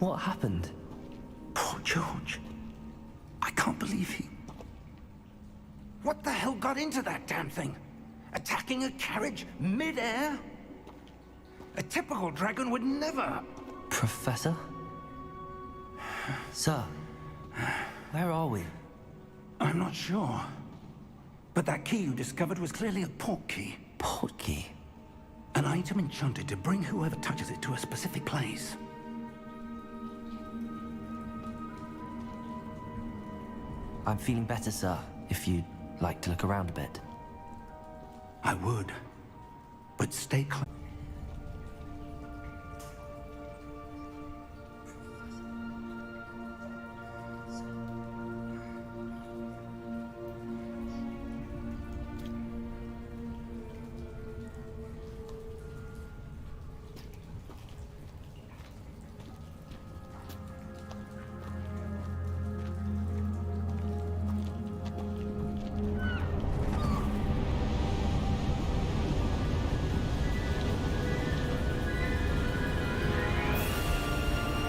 What happened? Poor George. I can't believe he... What the hell got into that damn thing? Attacking a carriage mid-air? A typical dragon would never... Professor? Sir, where are we? I'm not sure. But that key you discovered was clearly a port key. Port key? An item enchanted to bring whoever touches it to a specific place. I'm feeling better, sir, if you'd like to look around a bit. I would. But stay close.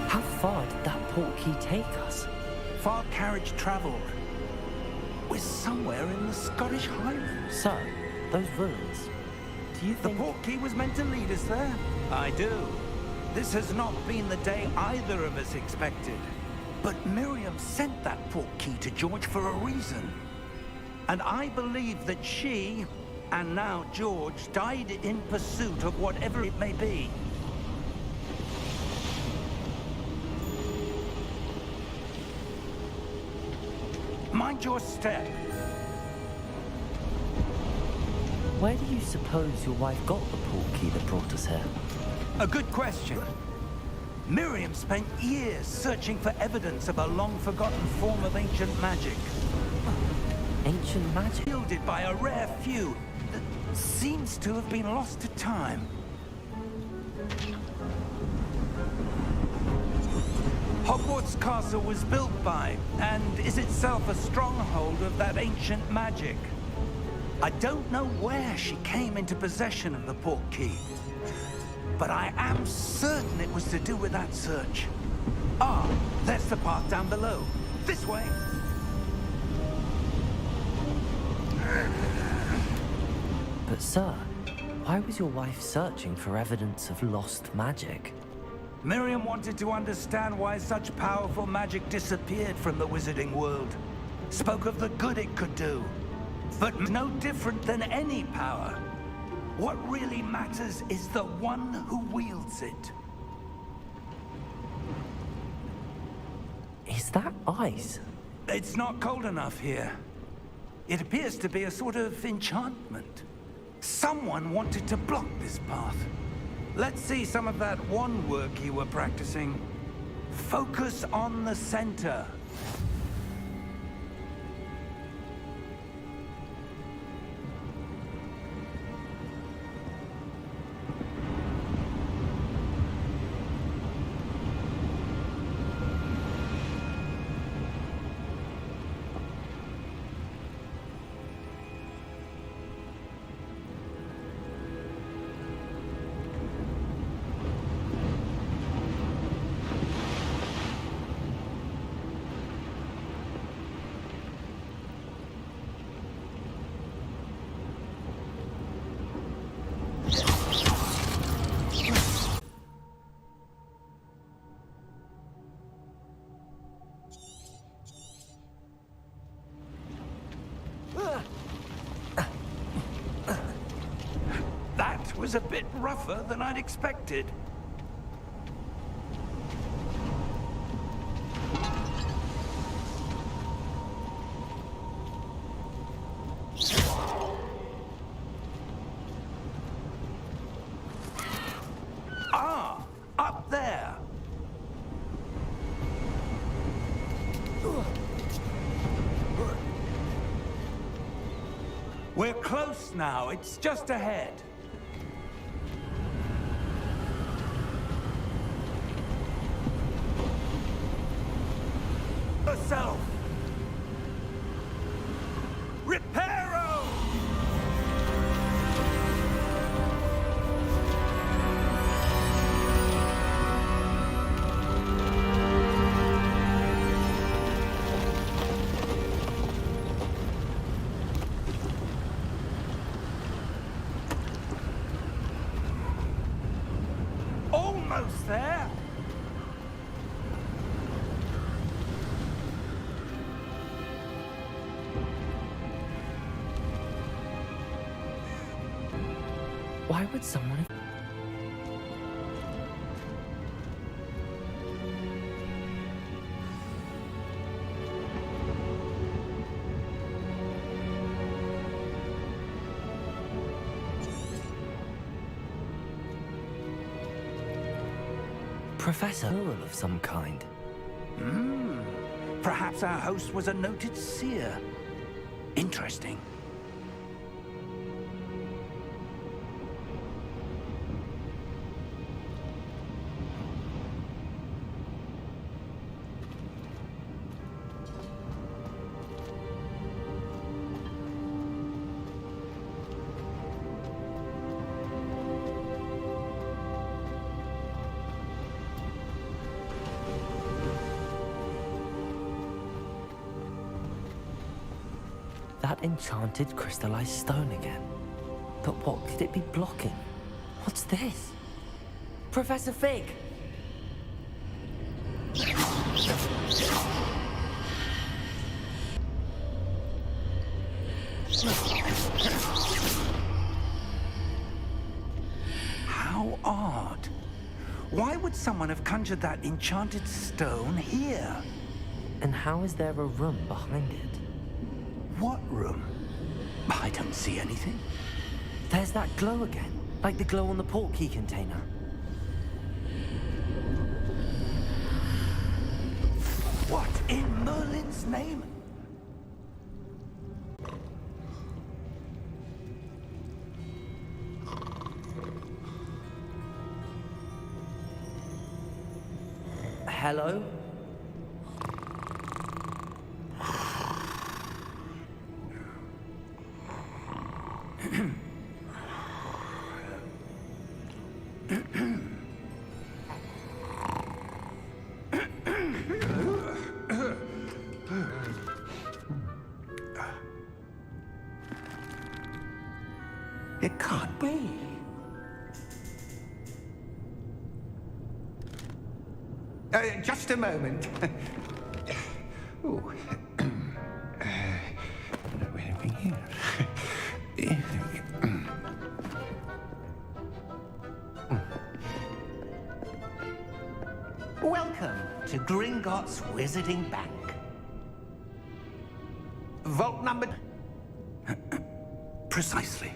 How far did that port key take us? Far carriage traveled. We're somewhere in the Scottish Highlands. Sir, those ruins. Do you The think... port key was meant to lead us there? I do. This has not been the day either of us expected. But Miriam sent that port key to George for a reason. And I believe that she, and now George, died in pursuit of whatever it may be. Mind your step. Where do you suppose your wife got the port key that brought us here? A good question. Miriam spent years searching for evidence of a long-forgotten form of ancient magic. Ancient magic? Wielded by a rare few that seems to have been lost to time. Hogwart's castle was built by, and is itself a stronghold of that ancient magic. I don't know where she came into possession of the port key, but I am certain it was to do with that search. Ah, there's the path down below. This way. But sir, why was your wife searching for evidence of lost magic? Miriam wanted to understand why such powerful magic disappeared from the wizarding world. Spoke of the good it could do. But no different than any power. What really matters is the one who wields it. Is that ice? It's not cold enough here. It appears to be a sort of enchantment. Someone wanted to block this path. Let's see some of that wand work you were practicing. Focus on the center. That was a bit rougher than I'd expected. Ah, up there. We're close now. It's just ahead. Yourself. Reparo! Why would someone... Professor Mural of some kind. Perhaps our host was a noted seer. Interesting. That enchanted crystallized stone again. But what could it be blocking? What's this? Professor Fig! How odd. Why would someone have conjured that enchanted stone here? And how is there a room behind it? What room? I don't see anything. There's that glow again, like the glow on the portkey container. What in Merlin's name? Hello? It can't be. Just a moment. Ooh. No anything here. Welcome to Gringotts Wizarding Bank. Vault number... Precisely.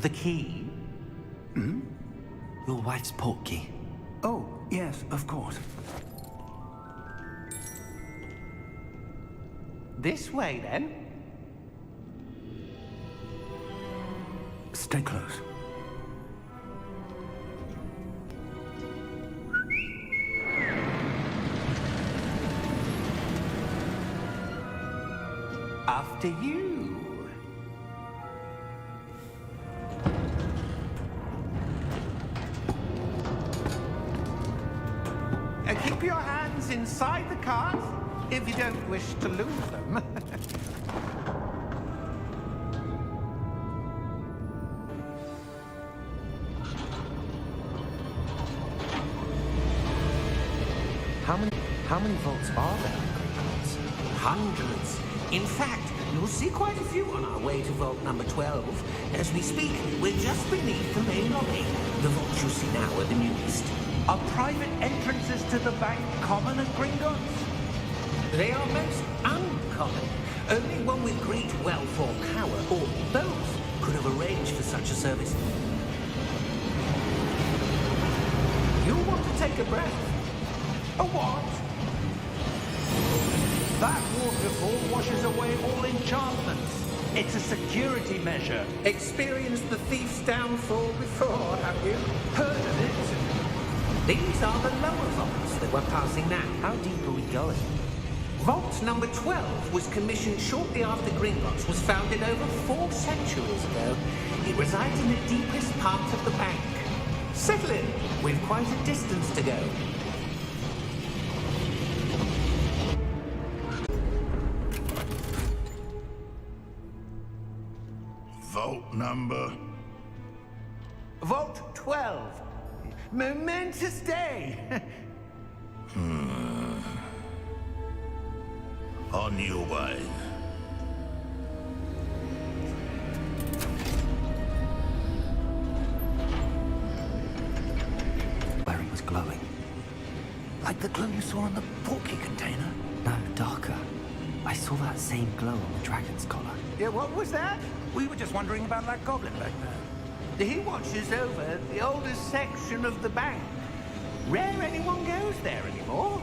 The key? Your wife's portkey. Oh, yes, of course. This way, then. Stay close. After you. Keep your hands inside the cart if you don't wish to lose them. How many vaults are there in Gringotts? Hundreds. In fact, you'll see quite a few on our way to vault number 12. As we speak, we're just beneath the main lobby. The vaults you see now are the newest. Are private entrances to the bank common at Gringotts? They are most uncommon. Only one with great wealth or power, or both, could have arranged for such a service. You'll want to take a breath. A what? That waterfall washes away all enchantments. It's a security measure. Experienced the thief's downfall before, have you? Heard of it? These are the lower vaults that we're passing now. How deep are we going? Vault number 12 was commissioned shortly after Gringotts was founded over 4 centuries ago. It resides in the deepest part of the bank. Settle in. We've quite a distance to go. Vault number? Vault 12. Momentous day. On your way. it's glowing. Like the glow you saw on the portkey container? No, darker. I saw that same glow on the dragon's collar. Yeah, what was that? We were just wondering about that goblin back there. He watches over the oldest section of the bank. Rare anyone goes there anymore.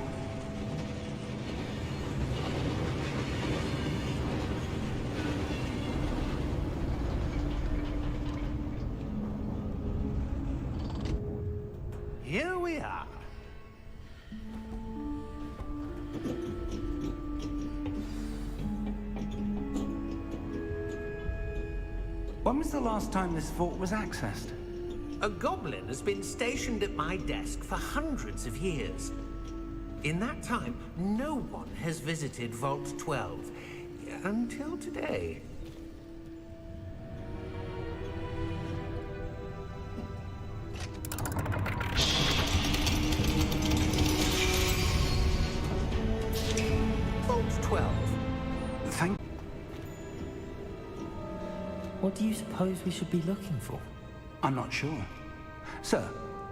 Here we are. When was the last time this vault was accessed? A goblin has been stationed at my desk for hundreds of years. In that time, no one has visited Vault 12 until today. Vault 12. Thank... What do you suppose we should be looking for? I'm not sure. Sir,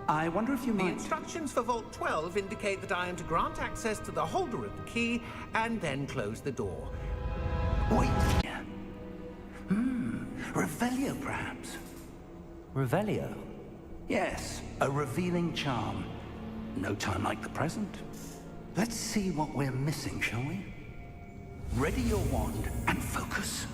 I wonder if you The might... instructions for Vault 12 indicate that I am to grant access to the holder of the key and then close the door. Wait here. Revelio, perhaps? Revelio? Yes, a revealing charm. No time like the present. Let's see what we're missing, shall we? Ready your wand and focus.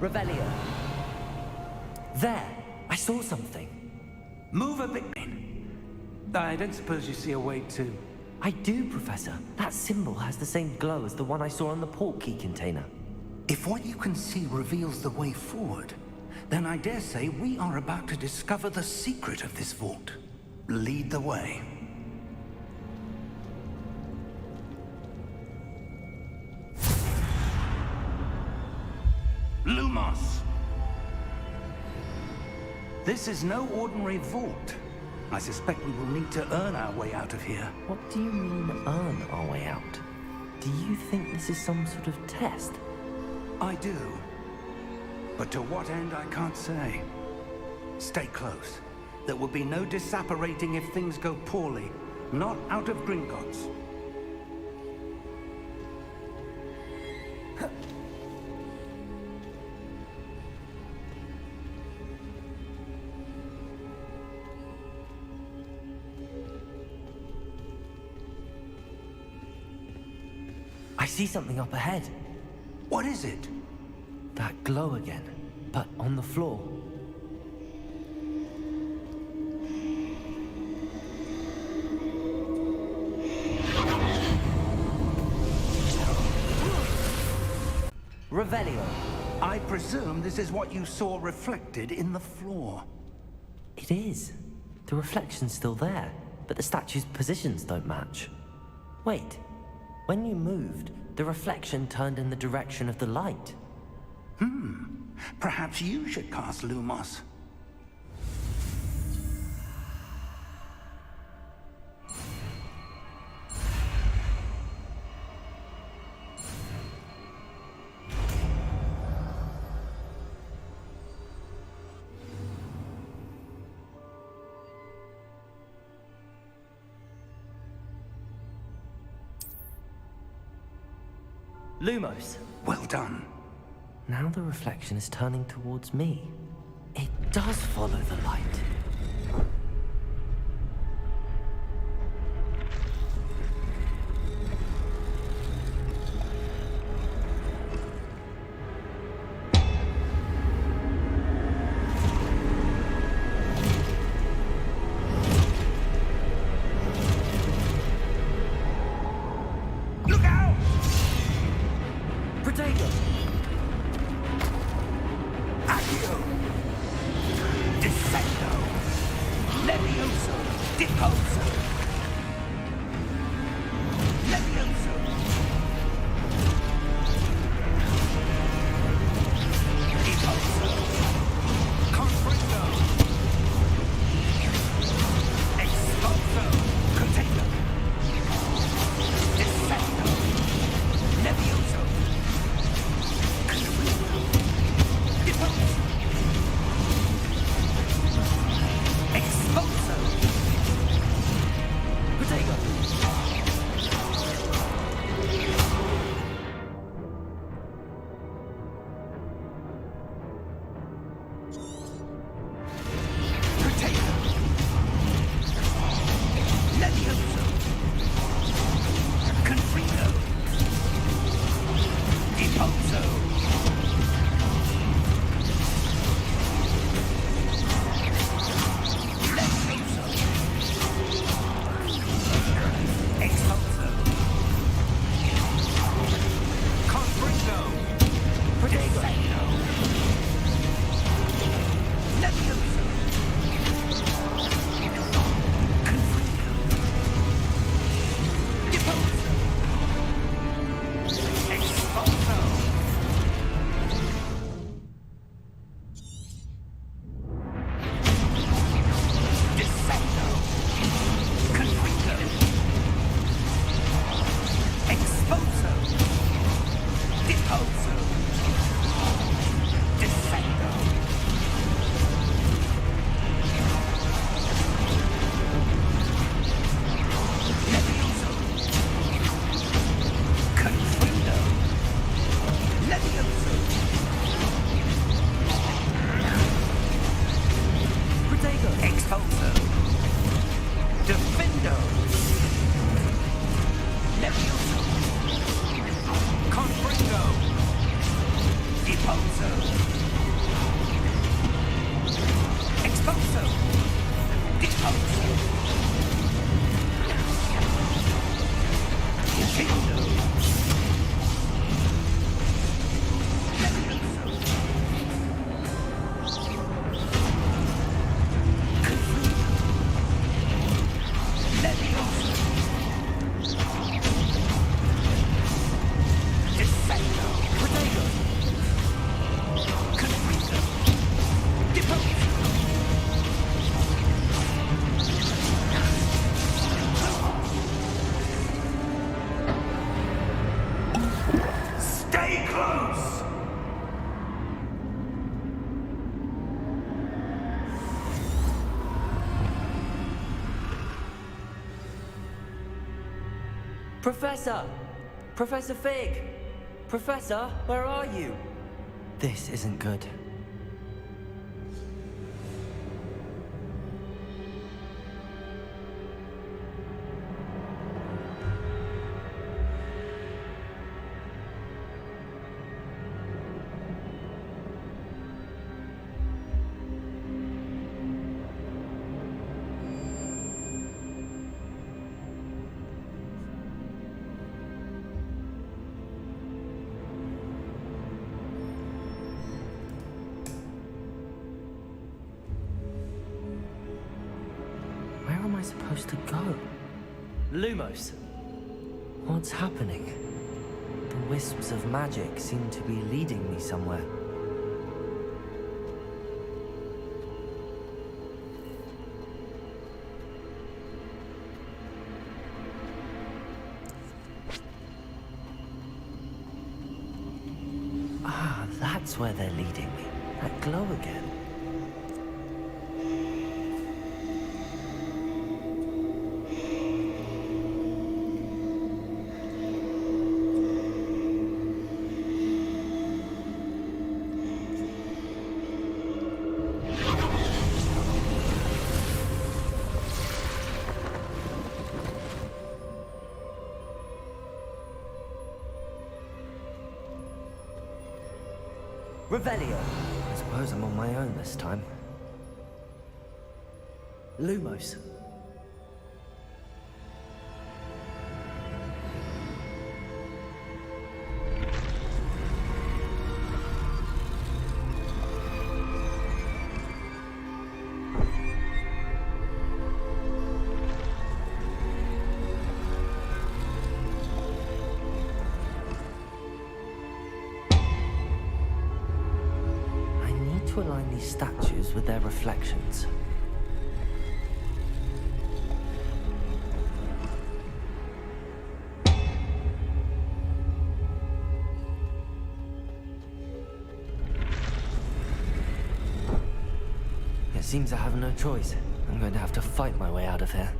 Revelio. There! I saw something. Move a bit. I don't suppose you see a way to... I do, Professor. That symbol has the same glow as the one I saw on the portkey container. If what you can see reveals the way forward, then I dare say we are about to discover the secret of this vault. Lead the way. Lumos! This is no ordinary vault. I suspect we will need to earn our way out of here. What do you mean, earn our way out? Do you think this is some sort of test? I do. But to what end, I can't say. Stay close. There will be no disapparating if things go poorly. Not out of Gringotts. I see something up ahead. What is it? That glow again, but on the floor. Revelio. I presume this is what you saw reflected in the floor. It is. The reflection's still there, but the statue's positions don't match. Wait. When you moved, the reflection turned in the direction of the light. Perhaps you should cast Lumos. Lumos. Well done. Now the reflection is turning towards me. It does follow the light. Impulso! Levioso! Impulso! Confringo! Expulso! Container! Descendo! Levioso! Confringo! Impulso! Expulso! Protego! Protego! Levioso! Confringo! Impulso! Levioso! Expulso! Confringo! Protego! Levioso! Confringo! Impulso! Expulso! Descendo! Confringo! Expulso! Impulso! Descendo! Levioso! Confringo! Levioso! Protego! Expulso! Defendo! Levioso! Confringo! Impulso! Expulso! Impulso! Defendo! Levioso! Confringo! Levioso! Descendo! Protego! Confringo! Impulso! Stay close! Professor! Professor Fig! Professor, where are you? This isn't good. Where am I supposed to go? Lumos! What's happening? The wisps of magic seem to be leading me somewhere. Ah, that's where they're leading me. That glow again. Revelio. I suppose I'm on my own this time. Lumos. to align these statues with their reflections. It seems I have no choice. I'm going to have to fight my way out of here.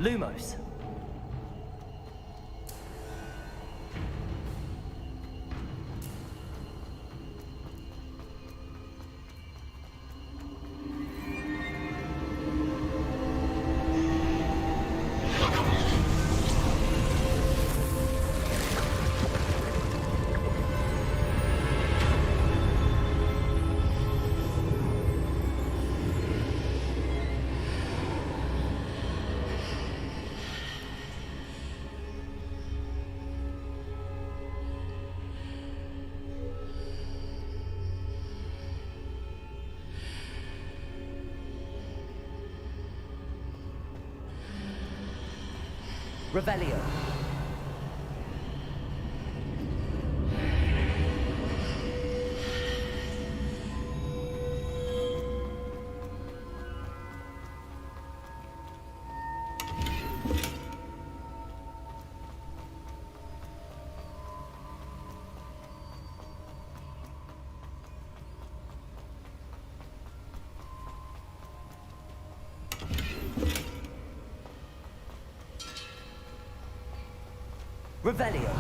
Lumos. Revelio. Revelio.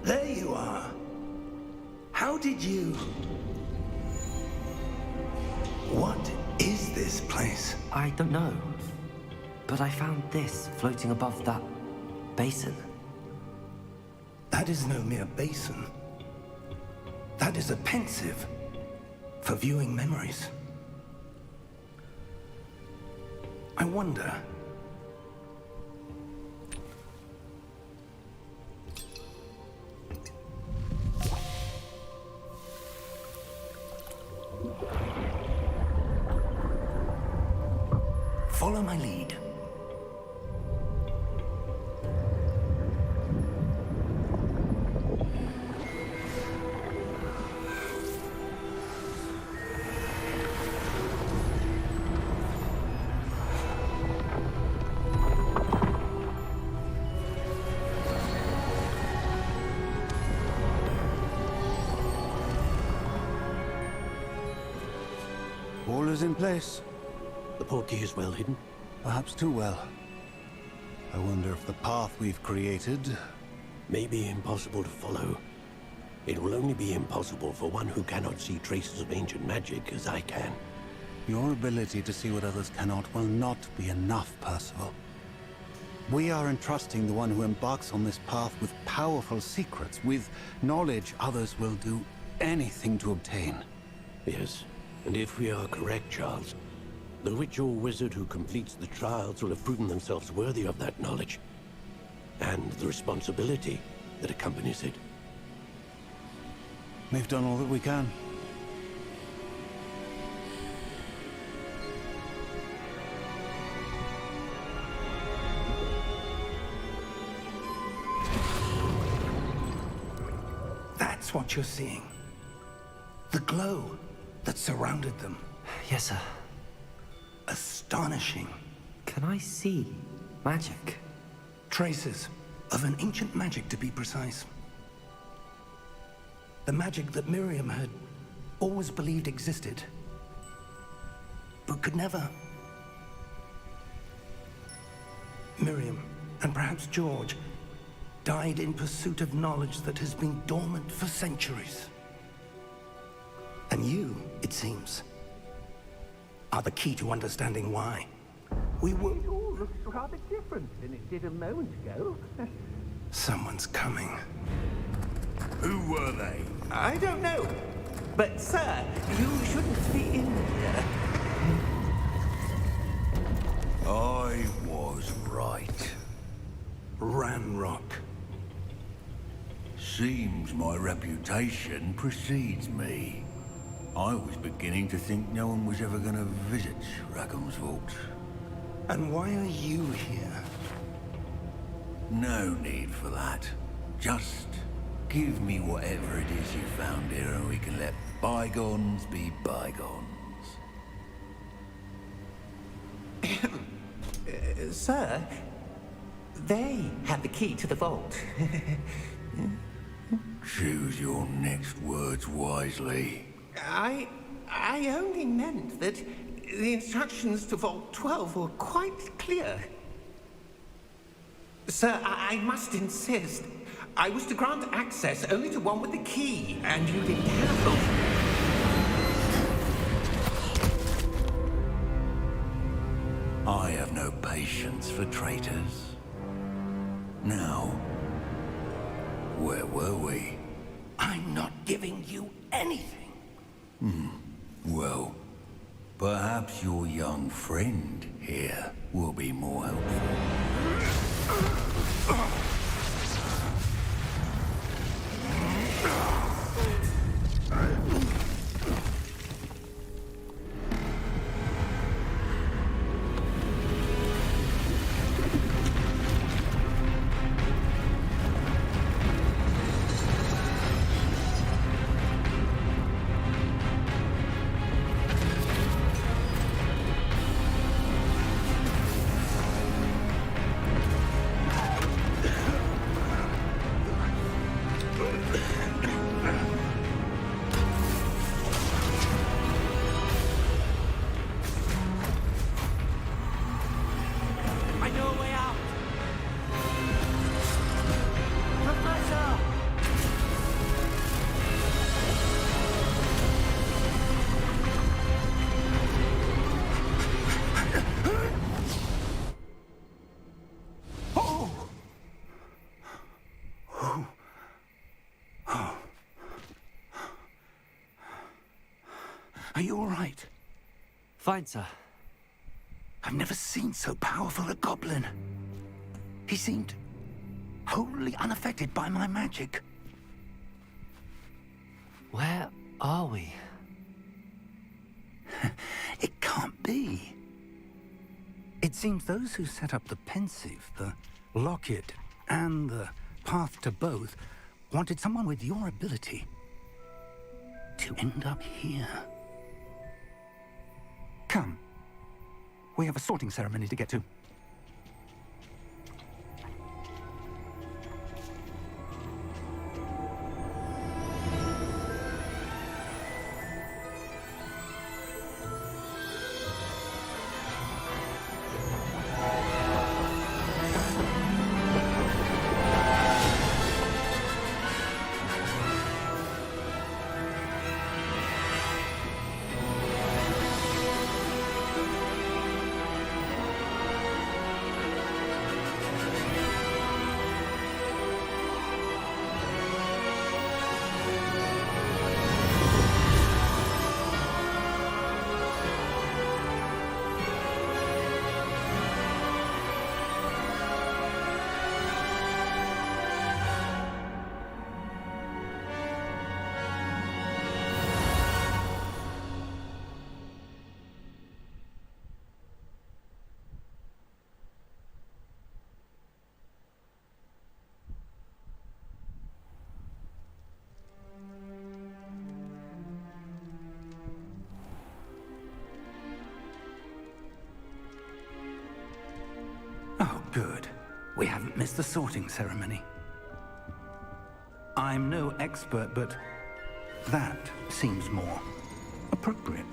There you are. How did you... What is this place? I don't know. But I found this floating above that basin. That is no mere basin. That is a pensive for viewing memories. I wonder... Follow my lead. All is in place. The portkey is well hidden. Perhaps too well. I wonder if the path we've created... May be impossible to follow. It will only be impossible for one who cannot see traces of ancient magic as I can. Your ability to see what others cannot will not be enough, Percival. We are entrusting the one who embarks on this path with powerful secrets, with knowledge others will do anything to obtain. Yes, and if we are correct, Charles, the witch or wizard who completes the trials will have proven themselves worthy of that knowledge, and the responsibility that accompanies it. We've done all that we can. That's what you're seeing. The glow that surrounded them. Yes, sir. Astonishing. Can I see magic? Traces of an ancient magic, to be precise. The magic that Miriam had always believed existed, but could never. Miriam, and perhaps George, died in pursuit of knowledge that has been dormant for centuries. And you, it seems, are the key to understanding why. We were... It all looks rather different than it did a moment ago. Someone's coming. Who were they? I don't know. But, sir, you shouldn't be in here. I was right. Ranrock. Seems my reputation precedes me. I was beginning to think no one was ever gonna visit Rackham's Vault. And why are you here? No need for that. Just Give me whatever it is you found here and we can let bygones be bygones. Sir, they had the key to the vault. Choose your next words wisely. I only meant that the instructions to Vault 12 were quite clear. Sir, I must insist. I was to grant access only to one with the key, and you didn't have them. I have no patience for traitors. Now, where were we? I'm not giving you anything. Well, perhaps your young friend here will be more helpful. I know a way out. Professor! Are you all right? Fine, sir. I've never seen so powerful a goblin. He seemed wholly unaffected by my magic. Where are we? It can't be. It seems those who set up the pensive, the locket, and the path to both wanted someone with your ability to end up here. Come. We have a sorting ceremony to get to. Oh, good. We haven't missed the sorting ceremony. I'm no expert, but that seems more appropriate.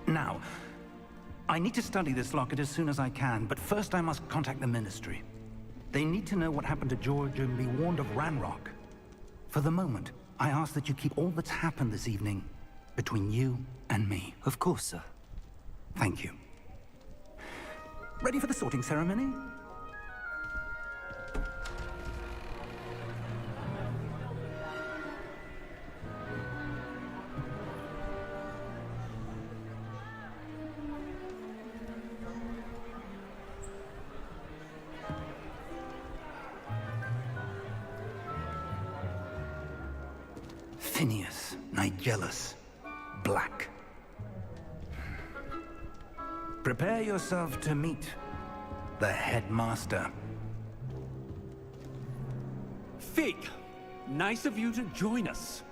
Now, I need to study this locket as soon as I can, but first I must contact the Ministry. They need to know what happened to George and be warned of Ranrock. For the moment, I ask that you keep all that's happened this evening between you and me. Of course, sir. Thank you. Ready for the sorting ceremony? Phineas, Nigellus, Black. Prepare yourself to meet the headmaster. Fig, Nice of you to join us.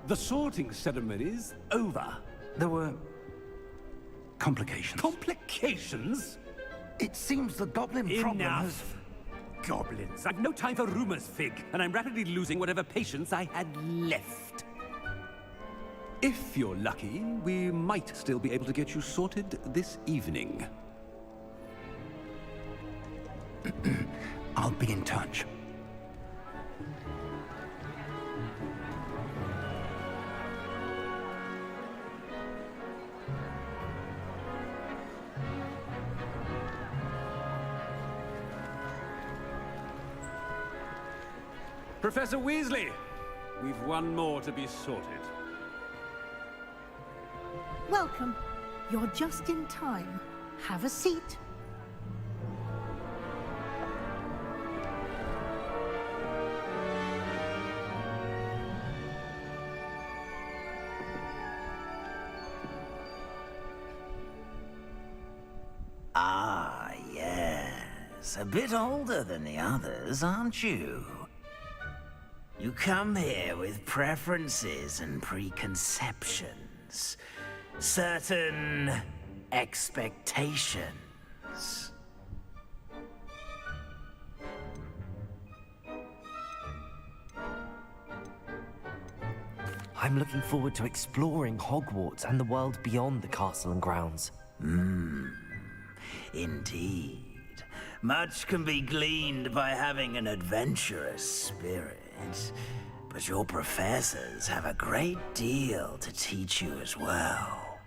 The sorting ceremony's over. There were complications. Complications? It seems the goblin problem has... Enough! Goblins. I've no time for rumors, Fig, and I'm rapidly losing whatever patience I had left. If you're lucky, we might still be able to get you sorted this evening. I'll be in touch. Professor Weasley, we've one more to be sorted. Welcome. You're just in time. Have a seat. Ah, yes. A bit older than the others, aren't you? You come here with preferences and preconceptions. Certain expectations. I'm looking forward to exploring Hogwarts and the world beyond the castle and grounds. Indeed. Much can be gleaned by having an adventurous spirit. But your professors have a great deal to teach you as well.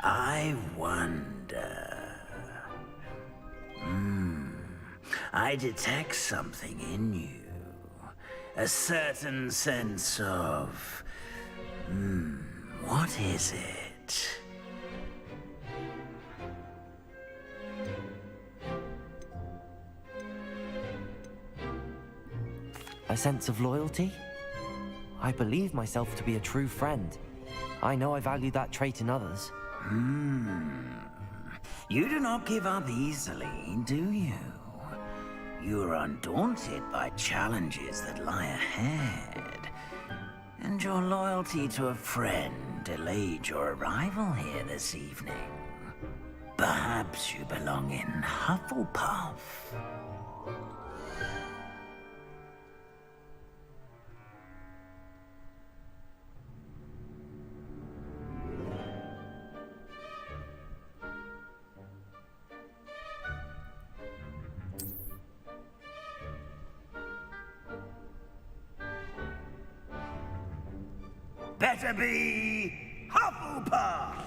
I wonder... I detect something in you. A certain sense of... what is it? A sense of loyalty? I believe myself to be a true friend. I know I value that trait in others. You do not give up easily, do you? You are undaunted by challenges that lie ahead. And your loyalty to a friend delayed your arrival here this evening. Perhaps you belong in Hufflepuff. Better be Hufflepuff!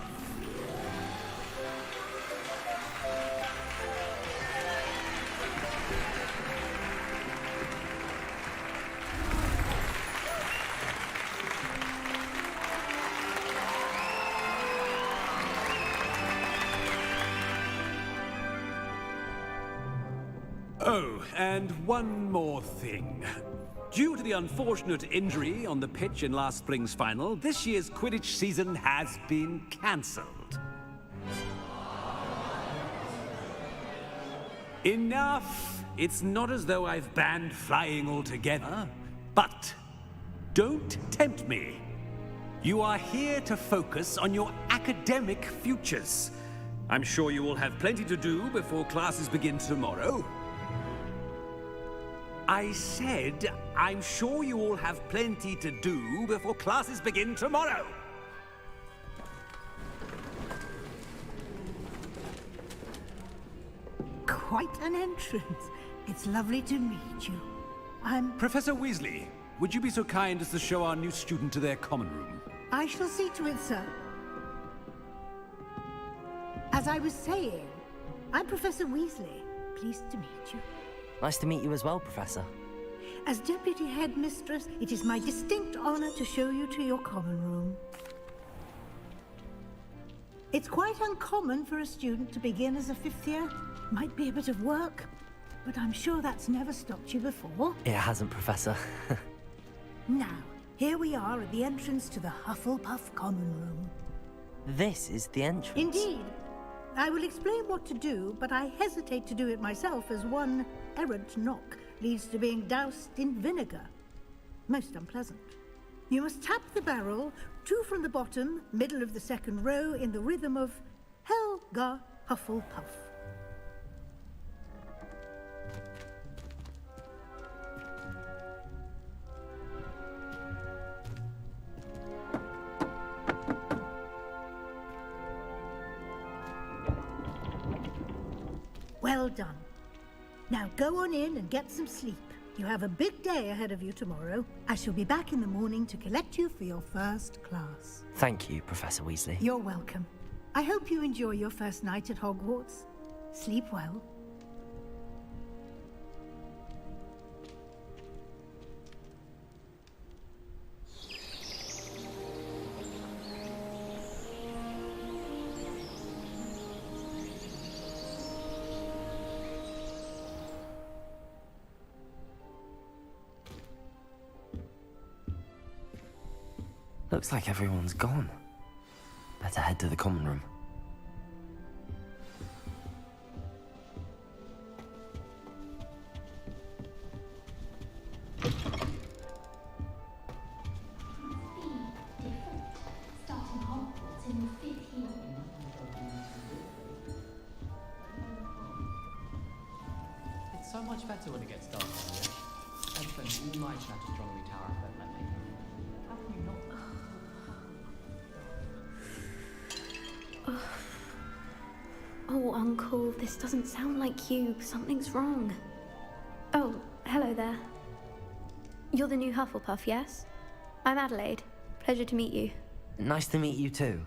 Oh, and one more thing. Due to the unfortunate injury on the pitch in last spring's final, this year's Quidditch season has been cancelled. Enough! It's not as though I've banned flying altogether, but don't tempt me. You are here to focus on your academic futures. I'm sure you will have plenty to do before classes begin tomorrow. I said, I'm sure you all have plenty to do before classes begin tomorrow. Quite an entrance. It's lovely to meet you. Professor Weasley, would you be so kind as to show our new student to their common room? I shall see to it, sir. As I was saying, I'm Professor Weasley. Pleased to meet you. Nice to meet you as well, Professor. As Deputy Headmistress, it is my distinct honor to show you to your common room. It's quite uncommon for a student to begin as a fifth year. Might be a bit of work, but I'm sure that's never stopped you before. It hasn't, Professor. Now, here we are at the entrance to the Hufflepuff common room. This is the entrance. Indeed. I will explain what to do, but I hesitate to do it myself as one errant knock leads to being doused in vinegar. Most unpleasant. You must tap the barrel, 2 from the bottom, middle of the second row, in the rhythm of Helga Hufflepuff. Well done. Now go on in and get some sleep. You have a big day ahead of you tomorrow. I shall be back in the morning to collect you for your first class. Thank you, Professor Weasley. You're welcome. I hope you enjoy your first night at Hogwarts. Sleep well. Looks like everyone's gone. Better head to the common room. It's so much better when it gets dark. I've spent all night at Astronomy Tower if they'd let me. How can you not? Oh, Uncle, this doesn't sound like you. Something's wrong. Oh, hello there. You're the new Hufflepuff, yes? I'm Adelaide. Pleasure to meet you. Nice to meet you too.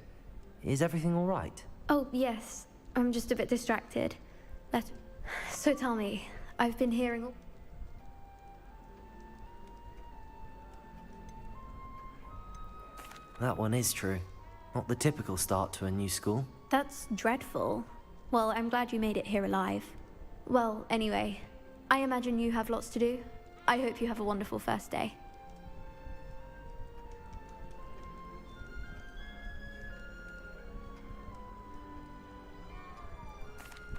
Is everything all right? Oh, yes. I'm just a bit distracted. So tell me, I've been hearing all... That one is true. Not the typical start to a new school. That's dreadful. Well, I'm glad you made it here alive. Well, anyway, I imagine you have lots to do. I hope you have a wonderful first day.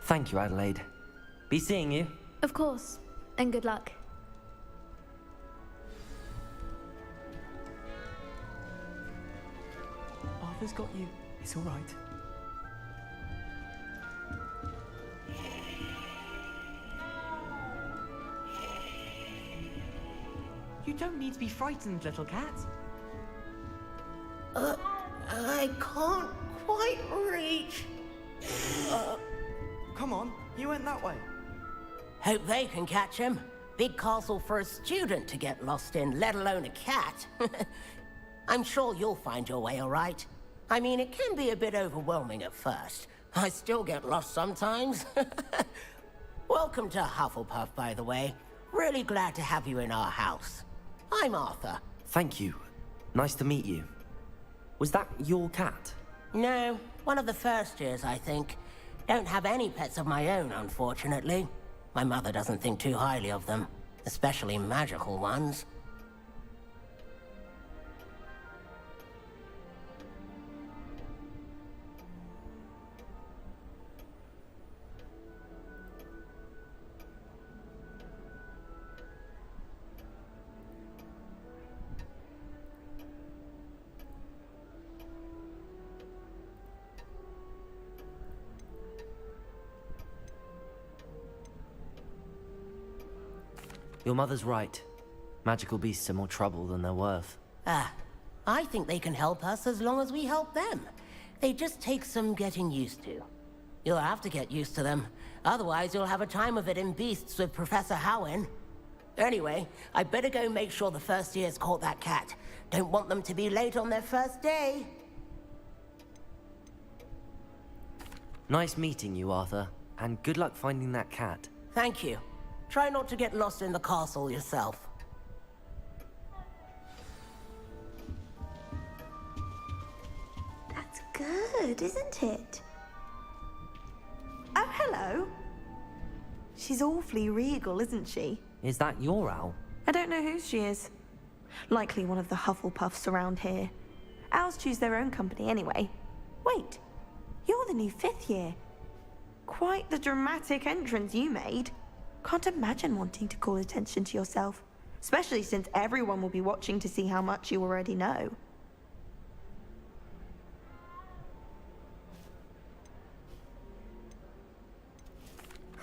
Thank you, Adelaide. Be seeing you. Of course, and good luck. Arthur's got you. It's all right. You don't need to be frightened, little cat. I can't quite reach. Come on, you went that way. Hope they can catch him. Big castle for a student to get lost in, let alone a cat. I'm sure you'll find your way all right. I mean, it can be a bit overwhelming at first. I still get lost sometimes. Welcome to Hufflepuff, by the way. Really glad to have you in our house. I'm Arthur. Thank you. Nice to meet you. Was that your cat? No, one of the first years, I think. Don't have any pets of my own, unfortunately. My mother doesn't think too highly of them, especially magical ones. Your mother's right. Magical beasts are more trouble than they're worth. I think they can help us as long as we help them. They just take some getting used to. You'll have to get used to them. Otherwise, you'll have a time of it in Beasts with Professor Howin. Anyway, I better go make sure the first years caught that cat. Don't want them to be late on their first day. Nice meeting you, Arthur. And good luck finding that cat. Thank you. Try not to get lost in the castle yourself. That's good, isn't it? Oh, hello. She's awfully regal, isn't she? Is that your owl? I don't know whose she is. Likely one of the Hufflepuffs around here. Owls choose their own company anyway. Wait, you're the new 5th year. Quite the dramatic entrance you made. Can't imagine wanting to call attention to yourself, especially since everyone will be watching to see how much you already know.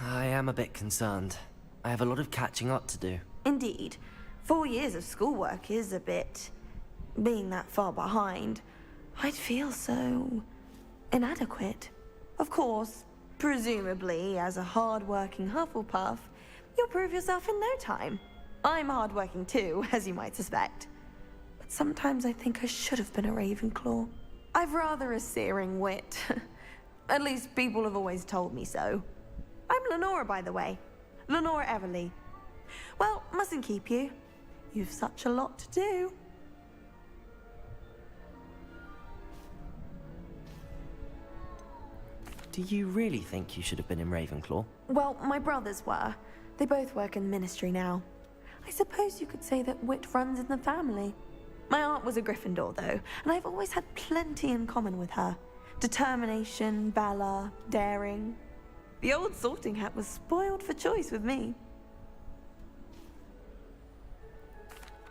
I am a bit concerned. I have a lot of catching up to do. Indeed. 4 years of schoolwork is a bit... being that far behind. I'd feel so... inadequate. Of course, presumably, as a hard-working Hufflepuff, you'll prove yourself in no time. I'm hard-working too, as you might suspect. But sometimes I think I should have been a Ravenclaw. I've rather a searing wit. At least people have always told me so. I'm Lenora, by the way. Lenora Everly. Well, mustn't keep you. You've such a lot to do. Do you really think you should have been in Ravenclaw? Well, my brothers were. They both work in the ministry now. I suppose you could say that wit runs in the family. My aunt was a Gryffindor, though, and I've always had plenty in common with her. Determination, valor, daring. The old sorting hat was spoiled for choice with me.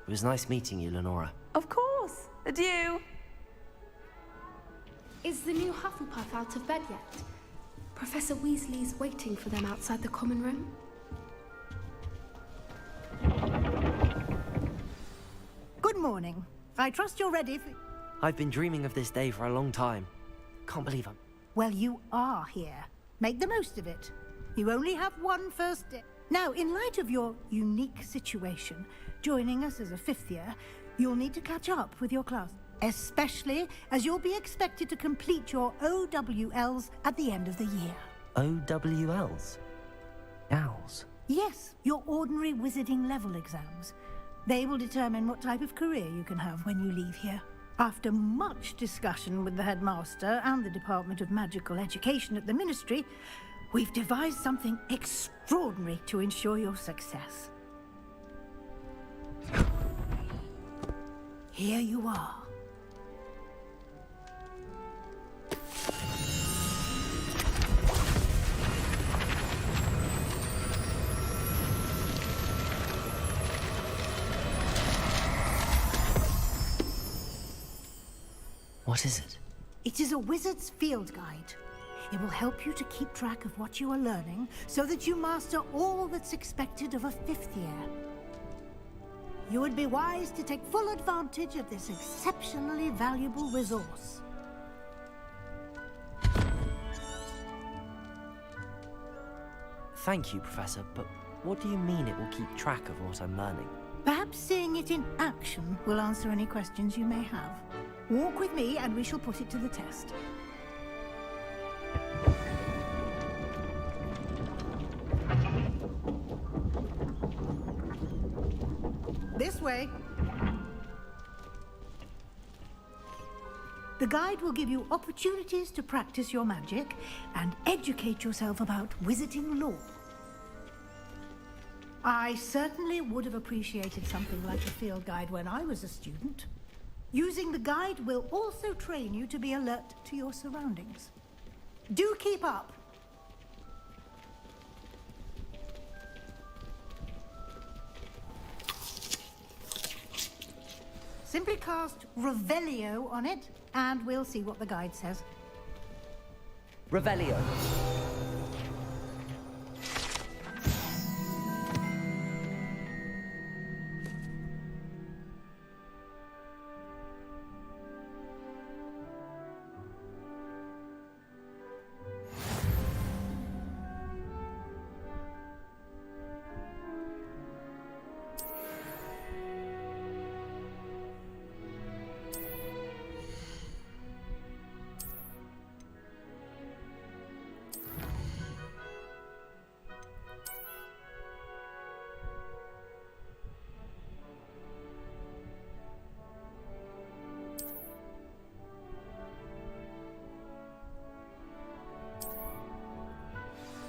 It was nice meeting you, Lenora. Of course. Adieu. Is the new Hufflepuff out of bed yet? Professor Weasley's waiting for them outside the common room. Good morning. I trust you're ready for... I've been dreaming of this day for a long time. Can't believe I'm... Well, you are here. Make the most of it. You only have one first day. Now, in light of your unique situation, joining us as a 5th year, you'll need to catch up with your class. Especially as you'll be expected to complete your OWLs at the end of the year. OWLs? Owls? Yes, your ordinary wizarding level exams. They will determine what type of career you can have when you leave here. After much discussion with the headmaster and the Department of Magical Education at the Ministry, we've devised something extraordinary to ensure your success. Here you are. What is it? It is a wizard's field guide. It will help you to keep track of what you are learning so that you master all that's expected of a 5th year. You would be wise to take full advantage of this exceptionally valuable resource. Thank you, Professor, but what do you mean it will keep track of what I'm learning? Perhaps seeing it in action will answer any questions you may have. Walk with me and we shall put it to the test. This way. The guide will give you opportunities to practice your magic and educate yourself about wizarding lore. I certainly would have appreciated something like a field guide when I was a student. Using the guide will also train you to be alert to your surroundings. Do keep up! Simply cast Revelio on it, and we'll see what the guide says. Revelio.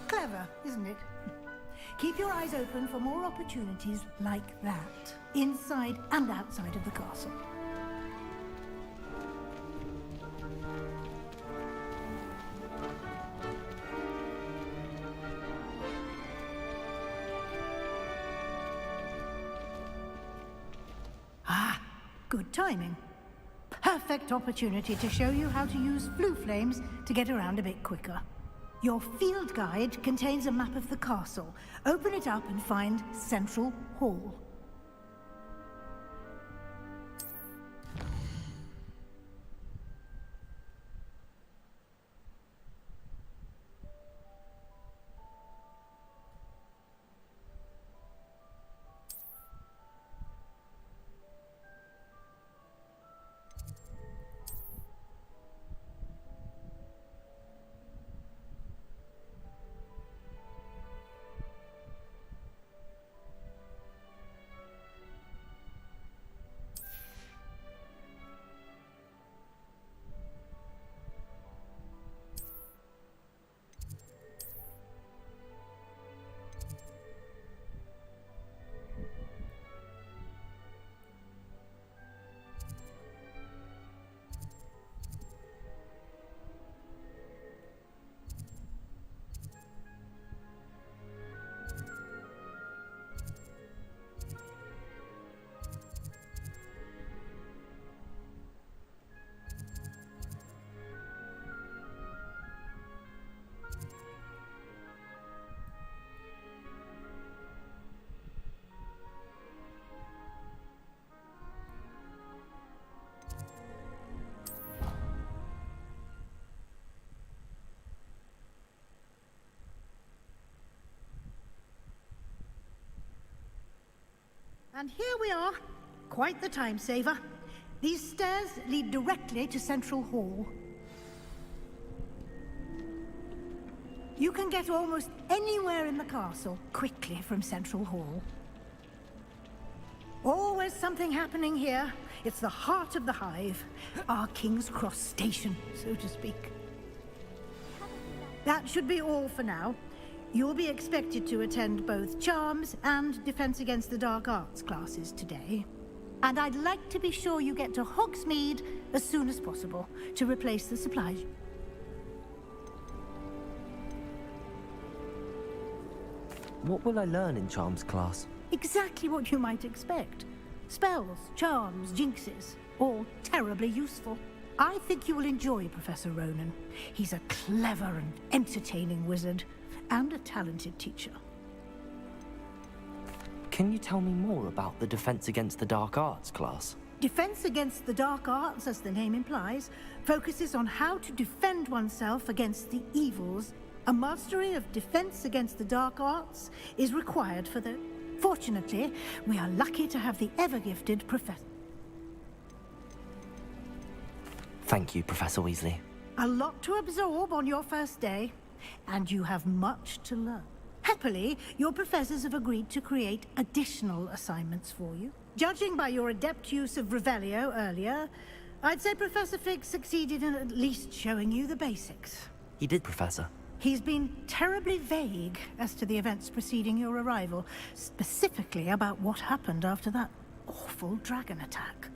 Clever, isn't it? Keep your eyes open for more opportunities like that, inside and outside of the castle. Good timing. Perfect opportunity to show you how to use flue flames to get around a bit quicker. Your field guide contains a map of the castle. Open it up and find Central Hall. And here we are. Quite the time saver. These stairs lead directly to Central Hall. You can get almost anywhere in the castle quickly from Central Hall. Always something happening here. It's the heart of the hive. Our King's Cross station, so to speak. That should be all for now. You'll be expected to attend both Charms and Defense Against the Dark Arts classes today. And I'd like to be sure you get to Hogsmeade as soon as possible to replace the supplies. What will I learn in Charms class? Exactly what you might expect. Spells, charms, jinxes, all terribly useful. I think you will enjoy Professor Ronan. He's a clever and entertaining wizard, and a talented teacher. Can you tell me more about the Defense Against the Dark Arts class? Defense Against the Dark Arts, as the name implies, focuses on how to defend oneself against the evils. A mastery of Defense Against the Dark Arts is required for the... Fortunately, we are lucky to have the ever-gifted Professor. Thank you, Professor Weasley. A lot to absorb on your first day, and you have much to learn. Happily, your professors have agreed to create additional assignments for you. Judging by your adept use of Revelio earlier, I'd say Professor Fig succeeded in at least showing you the basics. He did, Professor. He's been terribly vague as to the events preceding your arrival, specifically about what happened after that awful dragon attack.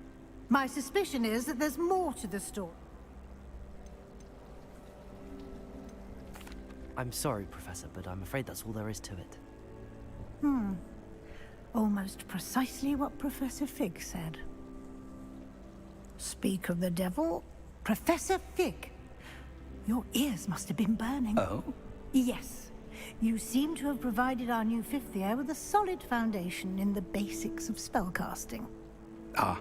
My suspicion is that there's more to the story. I'm sorry, Professor, but I'm afraid that's all there is to it. Almost precisely what Professor Fig said. Speak of the devil, Professor Fig. Your ears must have been burning. Oh? Yes. You seem to have provided our new fifth year with a solid foundation in the basics of spellcasting. Ah,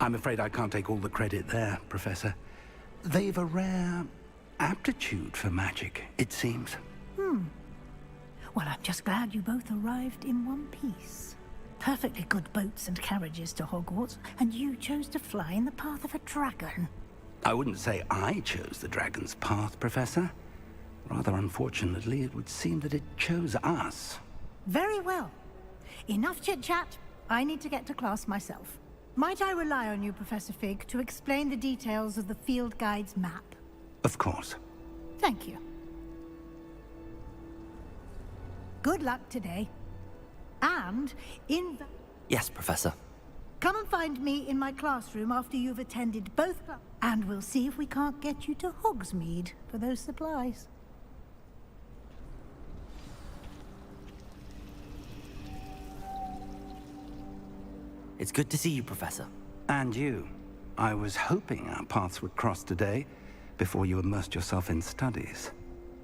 I'm afraid I can't take all the credit there, Professor. They've a rare aptitude for magic, it seems. Well, I'm just glad you both arrived in one piece. Perfectly good boats and carriages to Hogwarts, and you chose to fly in the path of a dragon. I wouldn't say I chose the dragon's path, Professor. Rather unfortunately, it would seem that it chose us. Very well. Enough chit-chat. I need to get to class myself. Might I rely on you, Professor Fig, to explain the details of the field guide's map? Of course. Thank you. Good luck today. And Yes, Professor. come and find me in my classroom after you've attended both and we'll see if we can't get you to Hogsmeade for those supplies. It's good to see you, Professor. And you. I was hoping our paths would cross today, before you immersed yourself in studies.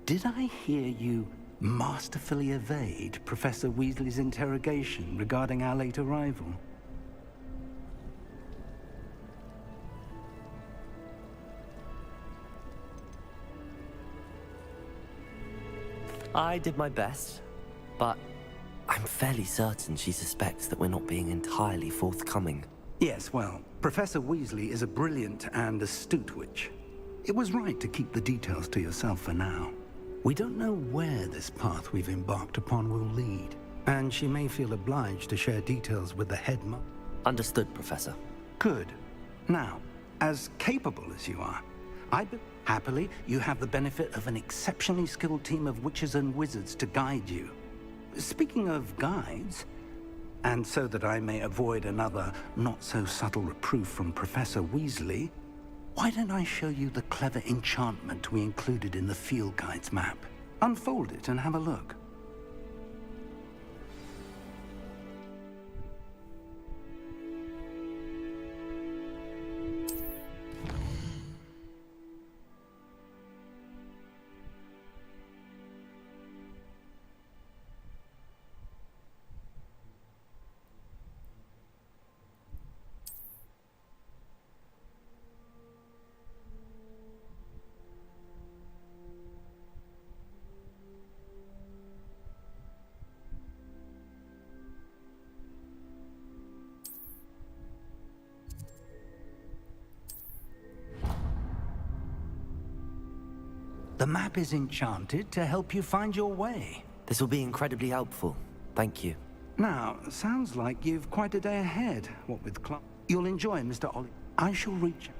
Did I hear you masterfully evade Professor Weasley's interrogation regarding our late arrival? I did my best, but I'm fairly certain she suspects that we're not being entirely forthcoming. Yes, well, Professor Weasley is a brilliant and astute witch. It was right to keep the details to yourself for now. We don't know where this path we've embarked upon will lead, and she may feel obliged to share details with the head mo- Understood, Professor. Good. Now, as capable as you are, happily, you have the benefit of an exceptionally skilled team of witches and wizards to guide you. Speaking of guides, and so that I may avoid another not-so-subtle reproof from Professor Weasley, why don't I show you the clever enchantment we included in the field guide's map? Unfold it and have a look. The map is enchanted to help you find your way. This will be incredibly helpful. Thank you. Now, sounds like you've quite a day ahead, what with You'll enjoy Mr. Ollie. I shall reach...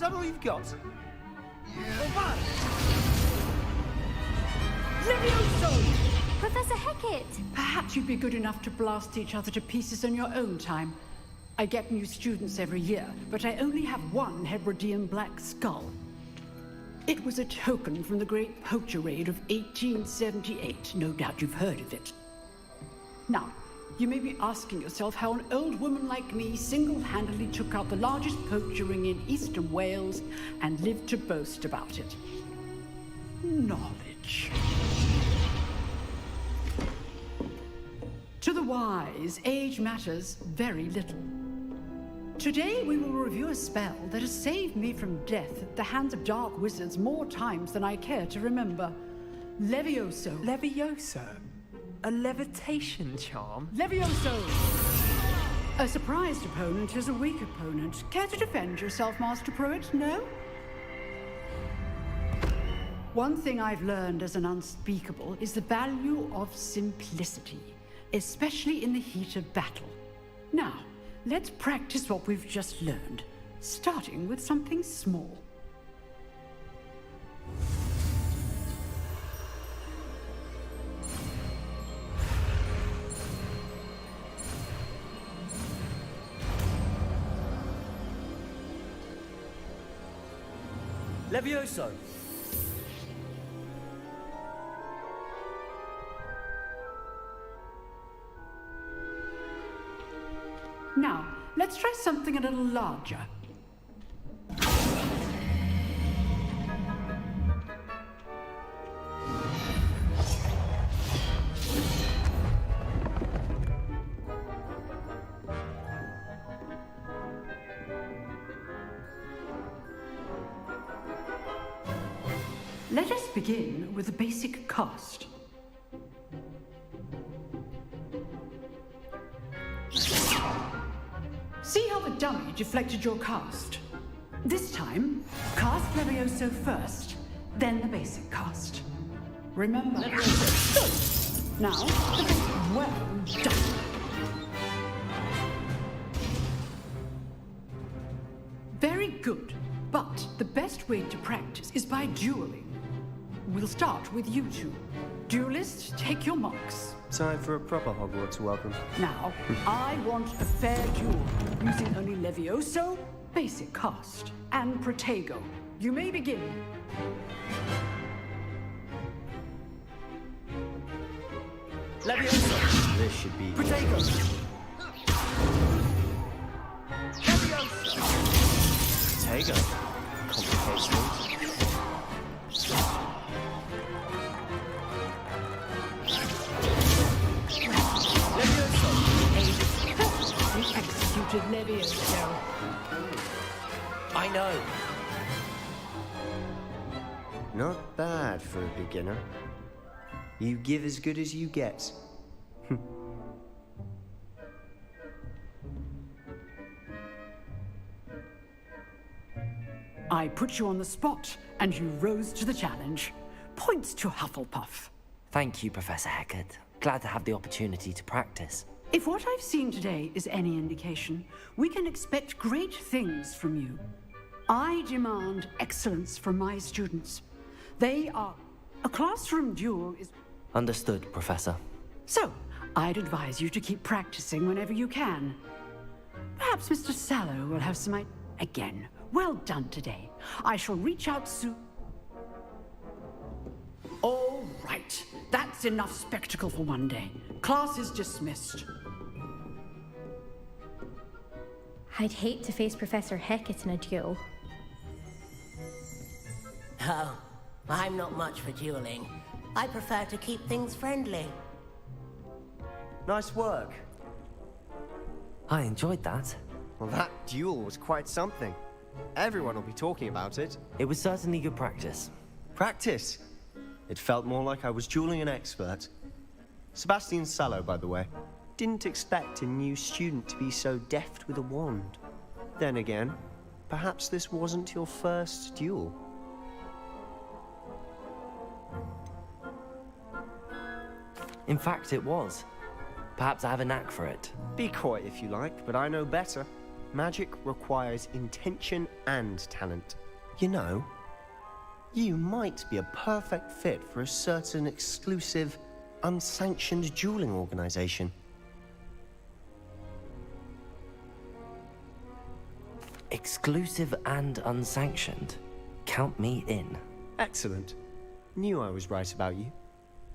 Is that all you've got? Levioso! Professor Hecat! Perhaps you'd be good enough to blast each other to pieces in your own time. I get new students every year, but I only have one Hebridean black skull. It was a token from the Great Poacher Raid of 1878. No doubt you've heard of it. Now, you may be asking yourself how an old woman like me single-handedly took out the largest poacher ring in eastern Wales and lived to boast about it. Knowledge. To the wise, age matters very little. Today we will review a spell that has saved me from death at the hands of dark wizards more times than I care to remember. Levioso. Levioso? A levitation charm? Levioso! A surprised opponent is a weak opponent. Care to defend yourself, Master Pruitt? No? One thing I've learned as an unspeakable is the value of simplicity, especially in the heat of battle. Now, let's practice what we've just learned, starting with something small. Levioso! Now, let's try something a little larger. Let us begin with a basic cast. See how the dummy deflected your cast? This time, cast Levioso first, then the basic cast. Remember. Good. Now, well done. Very good. But the best way to practice is by dueling. We'll start with you two. Duelists, take your marks. Time for a proper Hogwarts welcome. Now, I want a fair duel, using only Levioso, basic cast, and Protego. You may begin. Levioso! This should be... Protego! Levioso! Protego. Complicates things. We executed Levioso. I know. Not bad for a beginner. You give as good as you get. I put you on the spot, and you rose to the challenge. Points to Hufflepuff. Thank you, Professor Hecat. Glad to have the opportunity to practice. If what I've seen today is any indication, we can expect great things from you. I demand excellence from my students. They are... A classroom duel is... Understood, Professor. So, I'd advise you to keep practicing whenever you can. Perhaps Mr. Sallow will have some... Again, well done today. I shall reach out soon... All right. That's enough spectacle for one day. Class is dismissed. I'd hate to face Professor Hecat in a duel. Oh, I'm not much for dueling. I prefer to keep things friendly. Nice work. I enjoyed that. Well, that duel was quite something. Everyone will be talking about it. It was certainly good practice. Practice? It felt more like I was dueling an expert. Sebastian Sallow, by the way. Didn't expect a new student to be so deft with a wand. Then again, perhaps this wasn't your first duel. In fact, it was. Perhaps I have a knack for it. Be coy if you like, but I know better. Magic requires intention and talent. You know, you might be a perfect fit for a certain exclusive, unsanctioned dueling organization. Exclusive and unsanctioned. Count me in. Excellent. Knew I was right about you.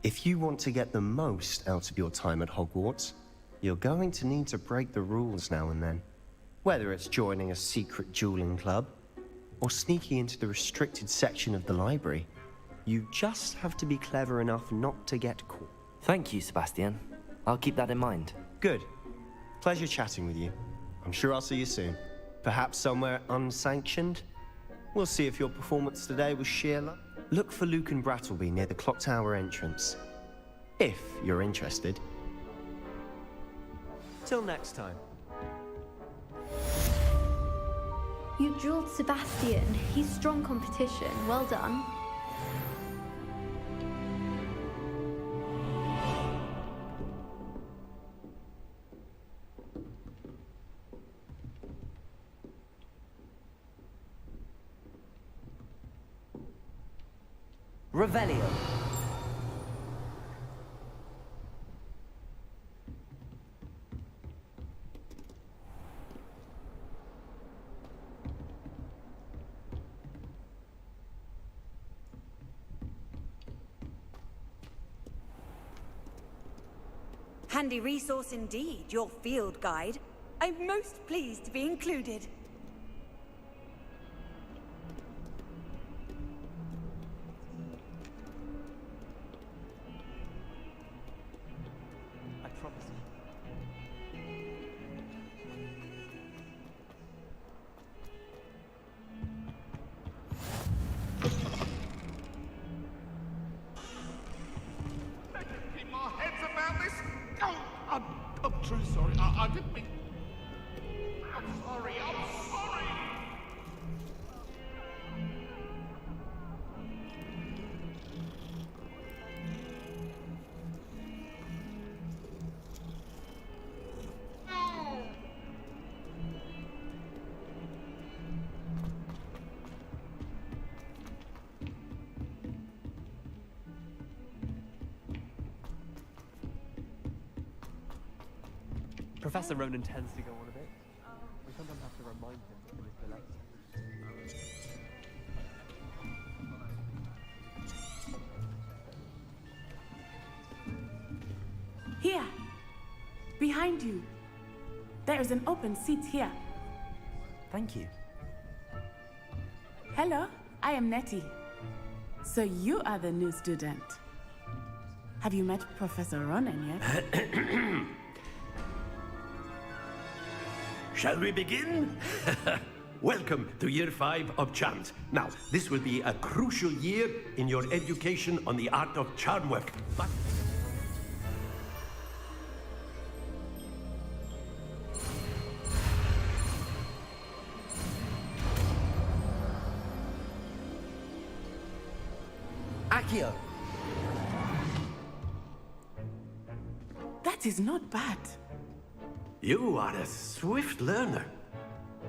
If you want to get the most out of your time at Hogwarts, you're going to need to break the rules now and then. Whether it's joining a secret dueling club, or sneaking into the restricted section of the library, you just have to be clever enough not to get caught. Thank you, Sebastian. I'll keep that in mind. Good. Pleasure chatting with you. I'm sure I'll see you soon. Perhaps somewhere unsanctioned? We'll see if your performance today was sheer luck. Look for Luke and Brattleby near the clock tower entrance. If you're interested. Till next time. You drilled Sebastian. He's strong competition. Well done. Revelio. Handy resource indeed, your field guide. I'm most pleased to be included. I promise. Keep our heads about this. Oh, I'm truly sorry. I didn't mean... Professor Ronan tends to go on a bit. We sometimes have to remind him that he was delayed. Here! Behind you. There is an open seat here. Thank you. Hello, I am Nettie. So you are the new student. Have you met Professor Ronan yet? Shall we begin? Welcome to Year 5 of Charms. Now, this will be a crucial year in your education on the art of charm work. But Accio! That is not bad. you are a swift learner.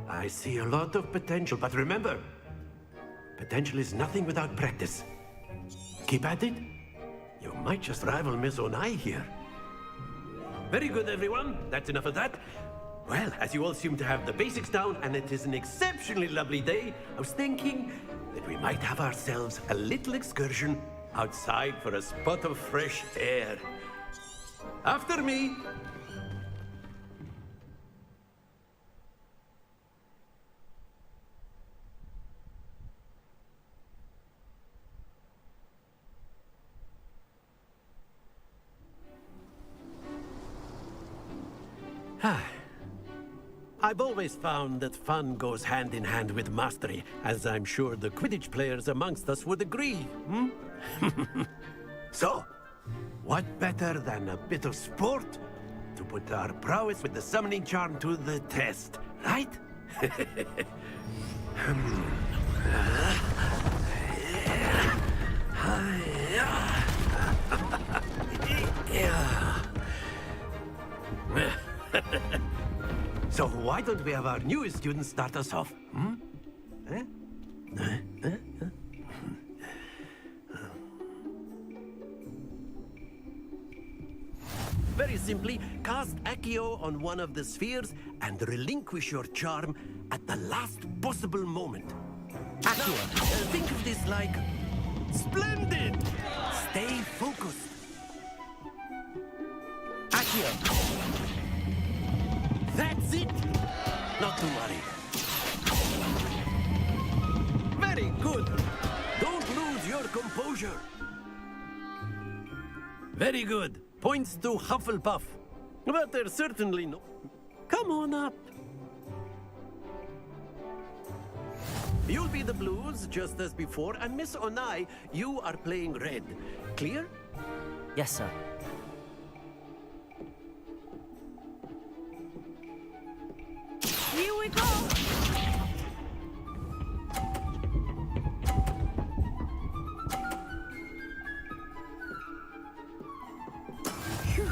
I see a lot of potential, but remember, potential is nothing without practice. Keep at it. You might just rival Miss Onai here. Very good, everyone. That's enough of that. Well, as you all seem to have the basics down, and it is an exceptionally lovely day, I was thinking that we might have ourselves a little excursion outside for a spot of fresh air. After me. I've always found that fun goes hand in hand with mastery, as I'm sure the Quidditch players amongst us would agree, hmm? So, what better than a bit of sport to put our prowess with the summoning charm to the test, right? So why don't we have our newest student start us off? Hmm? Very simply, cast Accio on one of the spheres and relinquish your charm at the last possible moment. Accio, think of this like splendid! Stay focused. Accio. That's it! Not to worry. Very good! Don't lose your composure. Very good. Points to Hufflepuff. But there's certainly no... Come on up. You'll be the blues, just as before, and Miss Onai, you are playing red. Clear? Yes, sir. Here we go! Phew.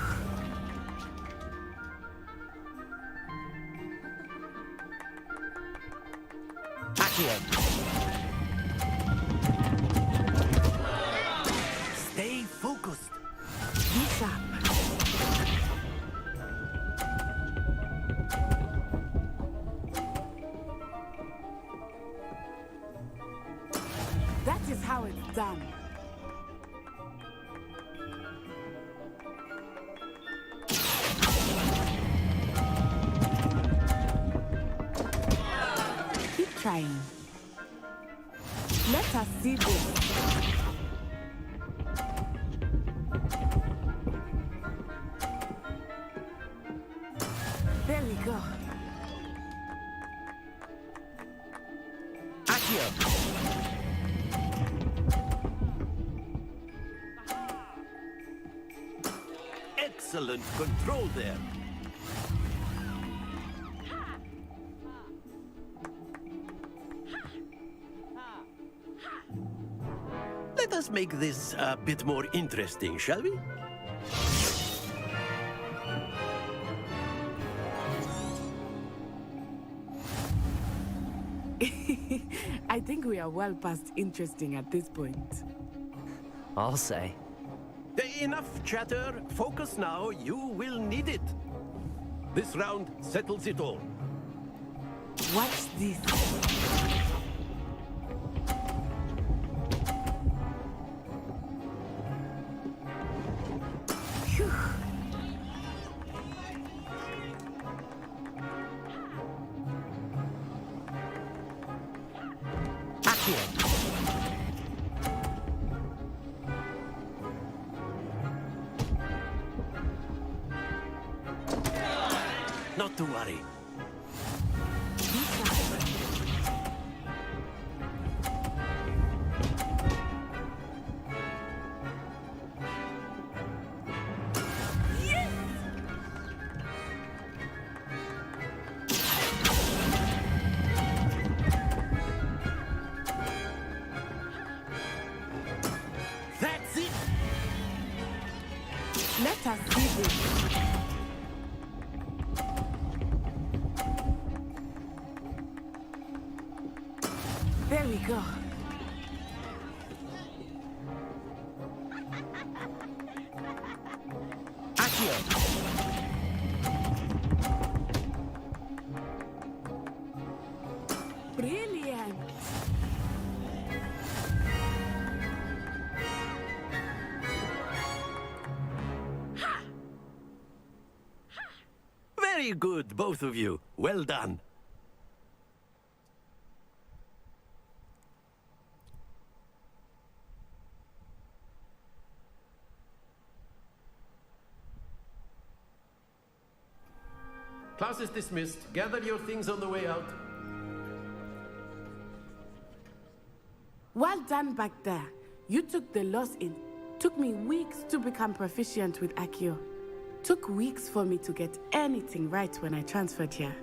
Stay focused. Be sharp. That is how it's done. Keep trying. Let us see this. There we go. Excellent control there. make this a bit more interesting, shall we? I think we are well past interesting at this point. I'll say. Enough chatter. Focus now. You will need it. This round settles it all. Watch this. Phew. Not to worry. That's it. Let us see this. There we go. Brilliant. Very good, both of you. Well done. Class is dismissed. Gather your things on the way out. Well done back there. You took the loss in. Took me weeks to become proficient with Accio. Took weeks for me to get anything right when I transferred here.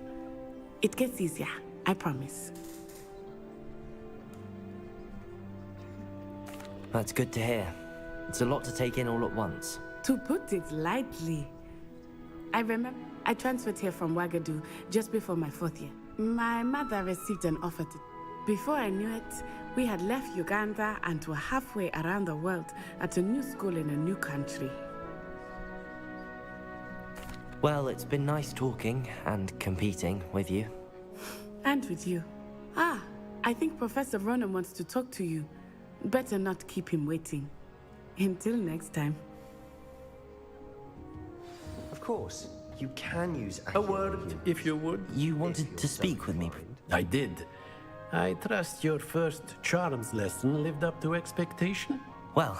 It gets easier, I promise. That's good to hear. It's a lot to take in all at once. To put it lightly, I remember I transferred here from Ouagadougou just before my 4th year. My mother received an offer to... Before I knew it, we had left Uganda and were halfway around the world at a new school in a new country. Well, it's been nice talking and competing with you. And with you. Ah, I think Professor Ronan wants to talk to you. Better not keep him waiting. Until next time. Of course, you can use A word, if you would. You wanted to speak with me? I did. I trust your first charms lesson lived up to expectation? Well,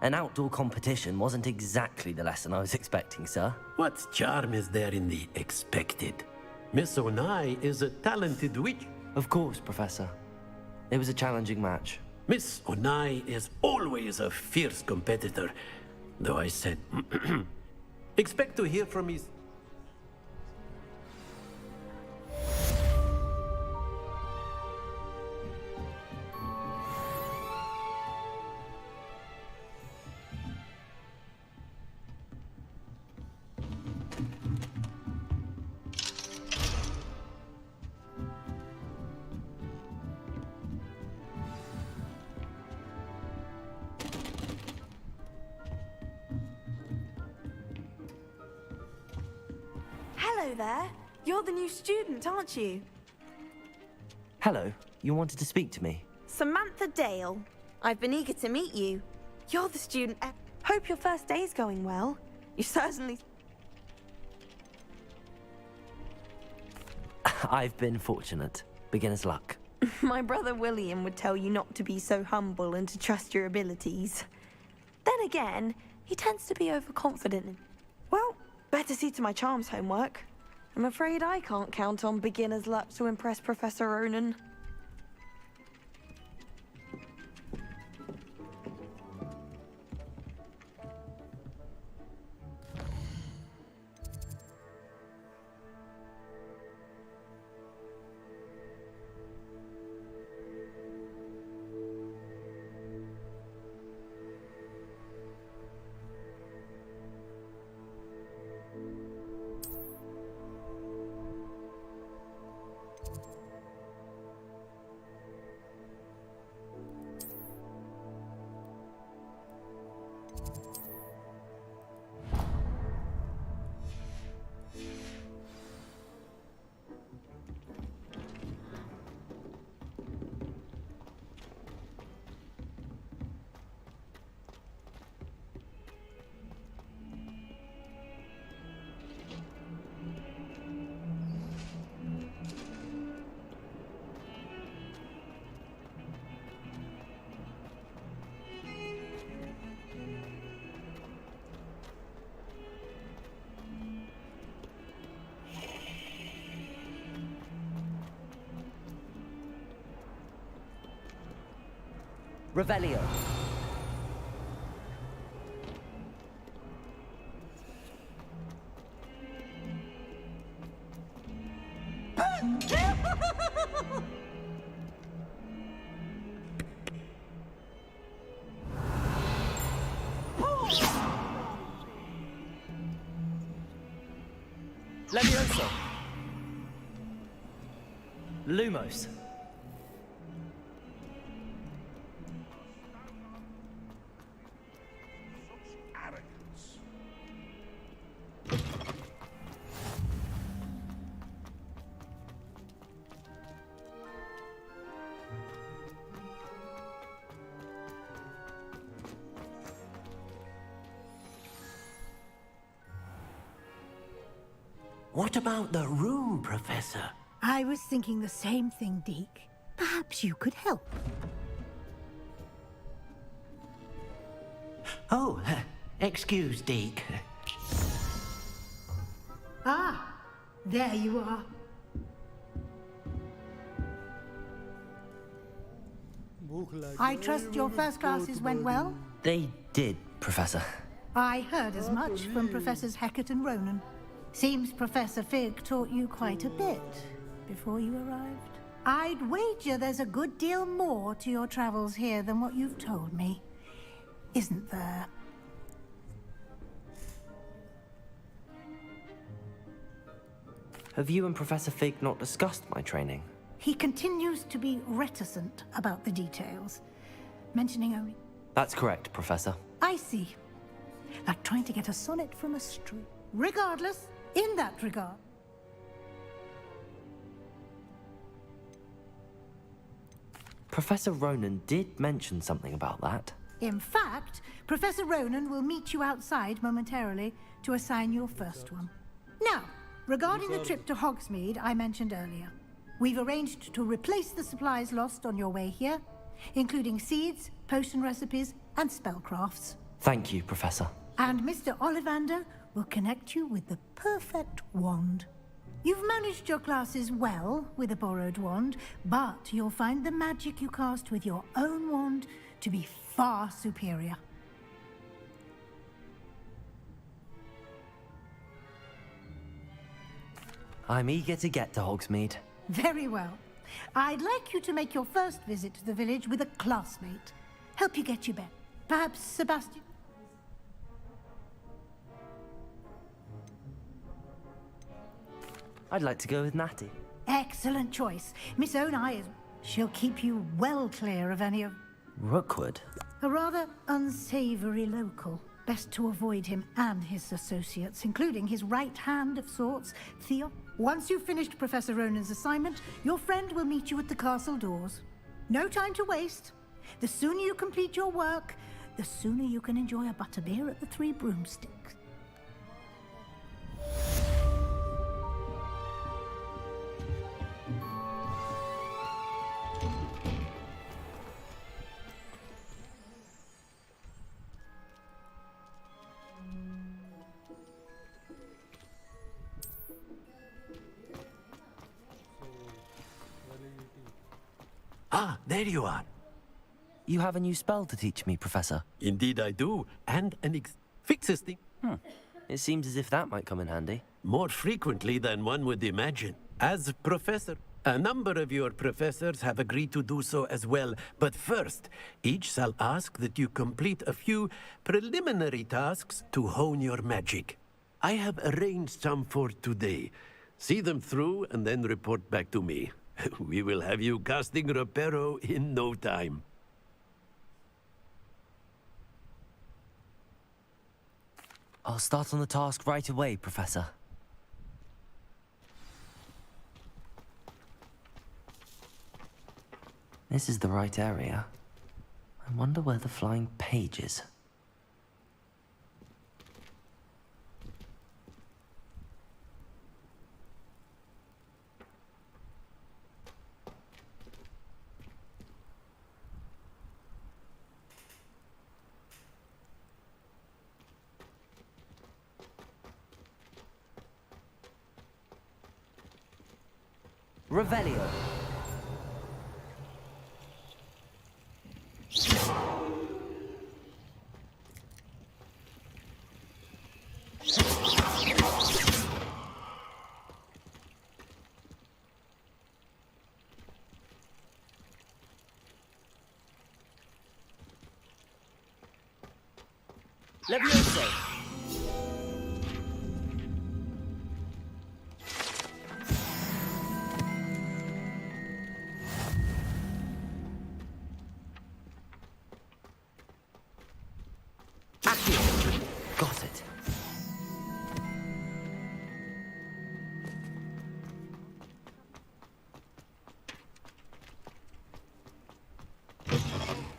an outdoor competition wasn't exactly the lesson I was expecting, sir. What charm is there in the expected? Miss Onai is a talented witch. Of course, Professor. It was a challenging match. Miss Onai is always a fierce competitor, though I said, expect to hear from me. Hello there. You're the new student, aren't you? Hello, you wanted to speak to me? Samantha Dale. I've been eager to meet you. You're the student. Hope your first day's going well. You certainly... I've been fortunate. Beginner's luck. My brother William would tell you not to be so humble and to trust your abilities. Then again, he tends to be overconfident. Well, better see to my charms homework. I'm afraid I can't count on beginner's luck to impress Professor Ronan. Revelio. Levioso. Lumos. What about the room, Professor? I was thinking the same thing, Deke. Perhaps you could help. Oh, excuse, Deke. Ah, there you are. I trust your first classes went well? They did, Professor. I heard as much from Professors Hecat and Ronan. Seems Professor Fig taught you quite a bit before you arrived. I'd wager there's a good deal more to your travels here than what you've told me. Isn't there? Have you and Professor Fig not discussed my training? He continues to be reticent about the details, mentioning only... That's correct, Professor. I see. Like trying to get a sonnet from a stream. Regardless, in that regard... Professor Ronan did mention something about that. In fact, Professor Ronan will meet you outside momentarily to assign your first one. Now, regarding the trip to Hogsmeade I mentioned earlier, we've arranged to replace the supplies lost on your way here, including seeds, potion recipes, and spellcrafts. Thank you, Professor. And Mr. Ollivander will connect you with the perfect wand. You've managed your classes well with a borrowed wand, but you'll find the magic you cast with your own wand to be far superior. I'm eager to get to Hogsmeade. Very well. I'd like you to make your first visit to the village with a classmate. Help you get your bet. Perhaps Sebastian? I'd like to go with Natty. Excellent choice. Miss Onai is... She'll keep you well clear of any of... Rookwood? A rather unsavory local. Best to avoid him and his associates, including his right hand of sorts, Theo. Once you've finished Professor Ronan's assignment, your friend will meet you at the castle doors. No time to waste. The sooner you complete your work, the sooner you can enjoy a butterbeer at the Three Broomsticks. Ah, there you are. You have a new spell to teach me, Professor. Indeed I do, and fixes things. It seems as if that might come in handy. More frequently than one would imagine. As Professor, a number of your professors have agreed to do so as well. But first, each shall ask that you complete a few preliminary tasks to hone your magic. I have arranged some for today. See them through and then report back to me. We will have you casting Reparo in no time. I'll start on the task right away, Professor. This is the right area. I wonder where the flying page is. Revelio. Levioso! Got it.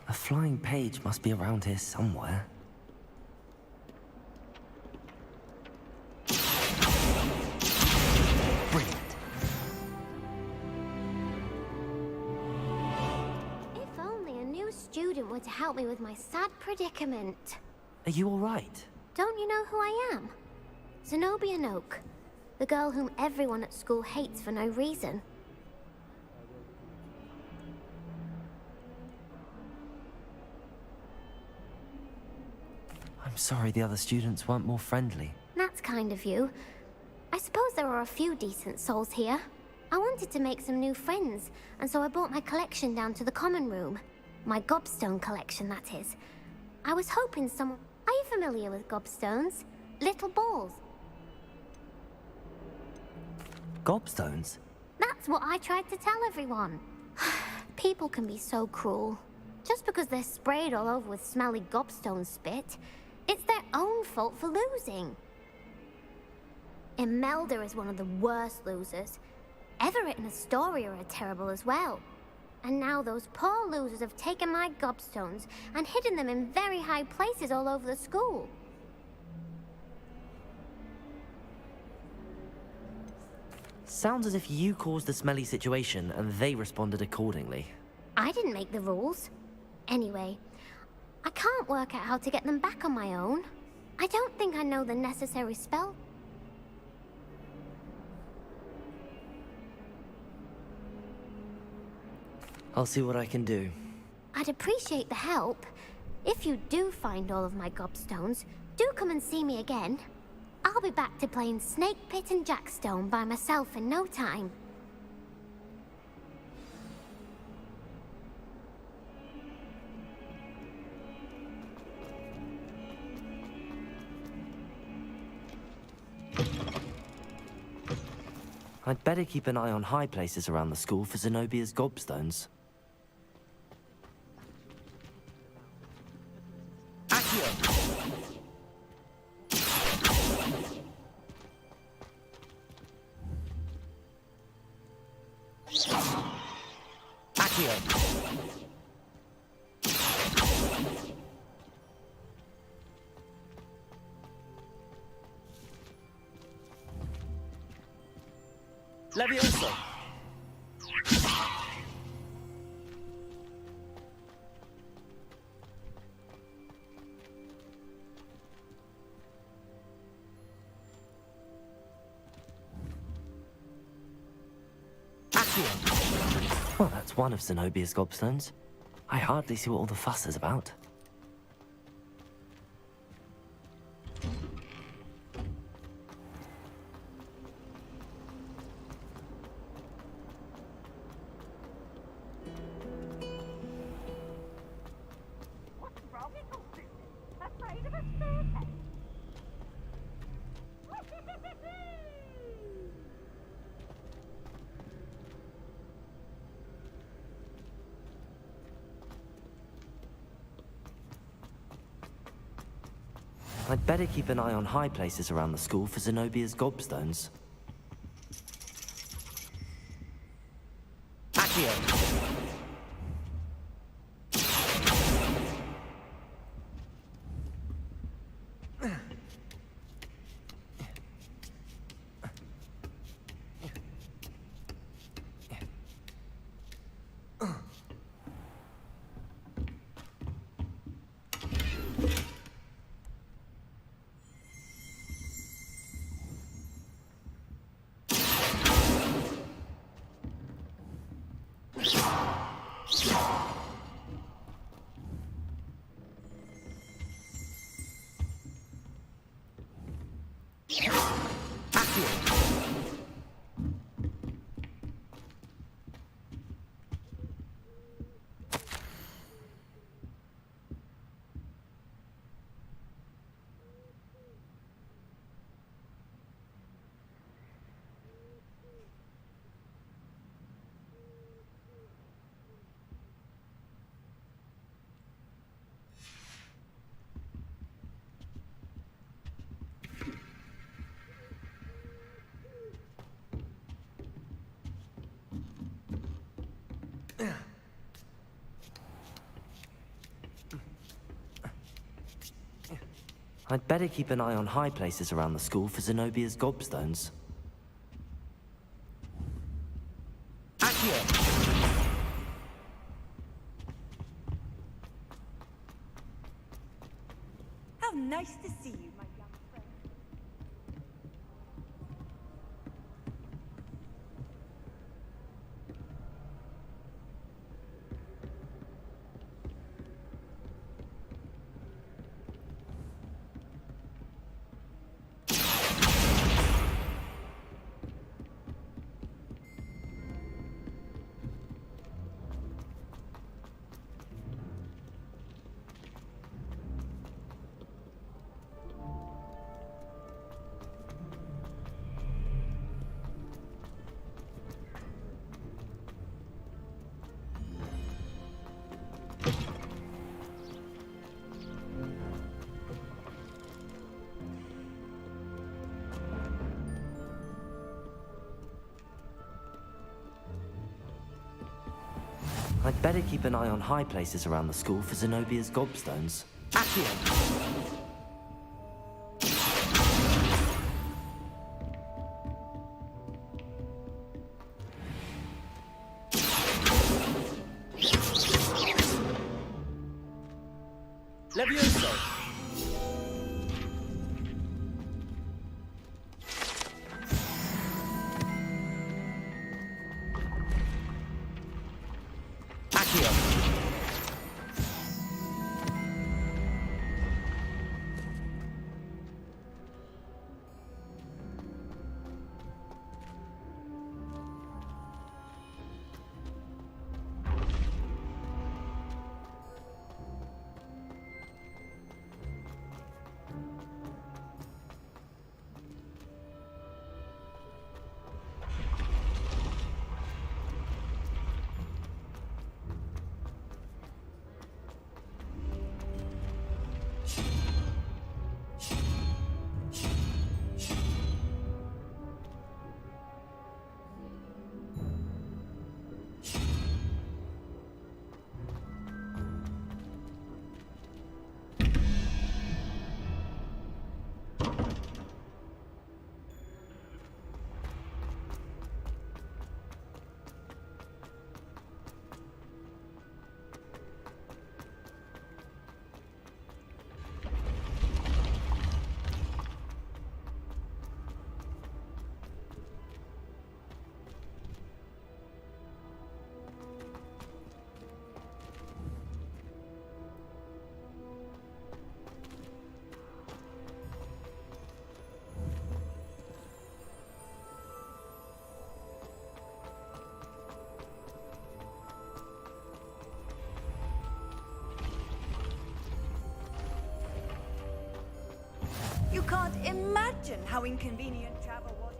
A flying page must be around here somewhere. Brilliant. If only a new student were to help me with my sad predicament. Are you all right? Don't you know who I am? Zenobia Noak, the girl whom everyone at school hates for no reason. I'm sorry the other students weren't more friendly. That's kind of you. I suppose there are a few decent souls here. I wanted to make some new friends, and so I brought my collection down to the common room. My gobstone collection, that is. I was hoping someone... Are you familiar with gobstones? Little balls. Gobstones? That's what I tried to tell everyone. People can be so cruel. Just because they're sprayed all over with smelly gobstone spit, it's their own fault for losing. Imelda is one of the worst losers. Everett and Astoria are terrible as well. And now those poor losers have taken my gobstones and hidden them in very high places all over the school. Sounds as if you caused the smelly situation and they responded accordingly. I didn't make the rules. Anyway, I can't work out how to get them back on my own. I don't think I know the necessary spell. I'll see what I can do. I'd appreciate the help. If you do find all of my gobstones, do come and see me again. I'll be back to playing Snake Pit and Jackstone by myself in no time. I'd better keep an eye on high places around the school for Zenobia's gobstones. Levioso! Well, that's one of Zenobia's gobstones. I hardly see what all the fuss is about. I'd better keep an eye on high places around the school for Zenobia's gobstones. I'd better keep an eye on high places around the school for Zenobia's gobstones. How nice to see you, my young friend. I'd better keep an eye on high places around the school for Zenobia's gobstones. Levioso! You can't imagine how inconvenient travel was.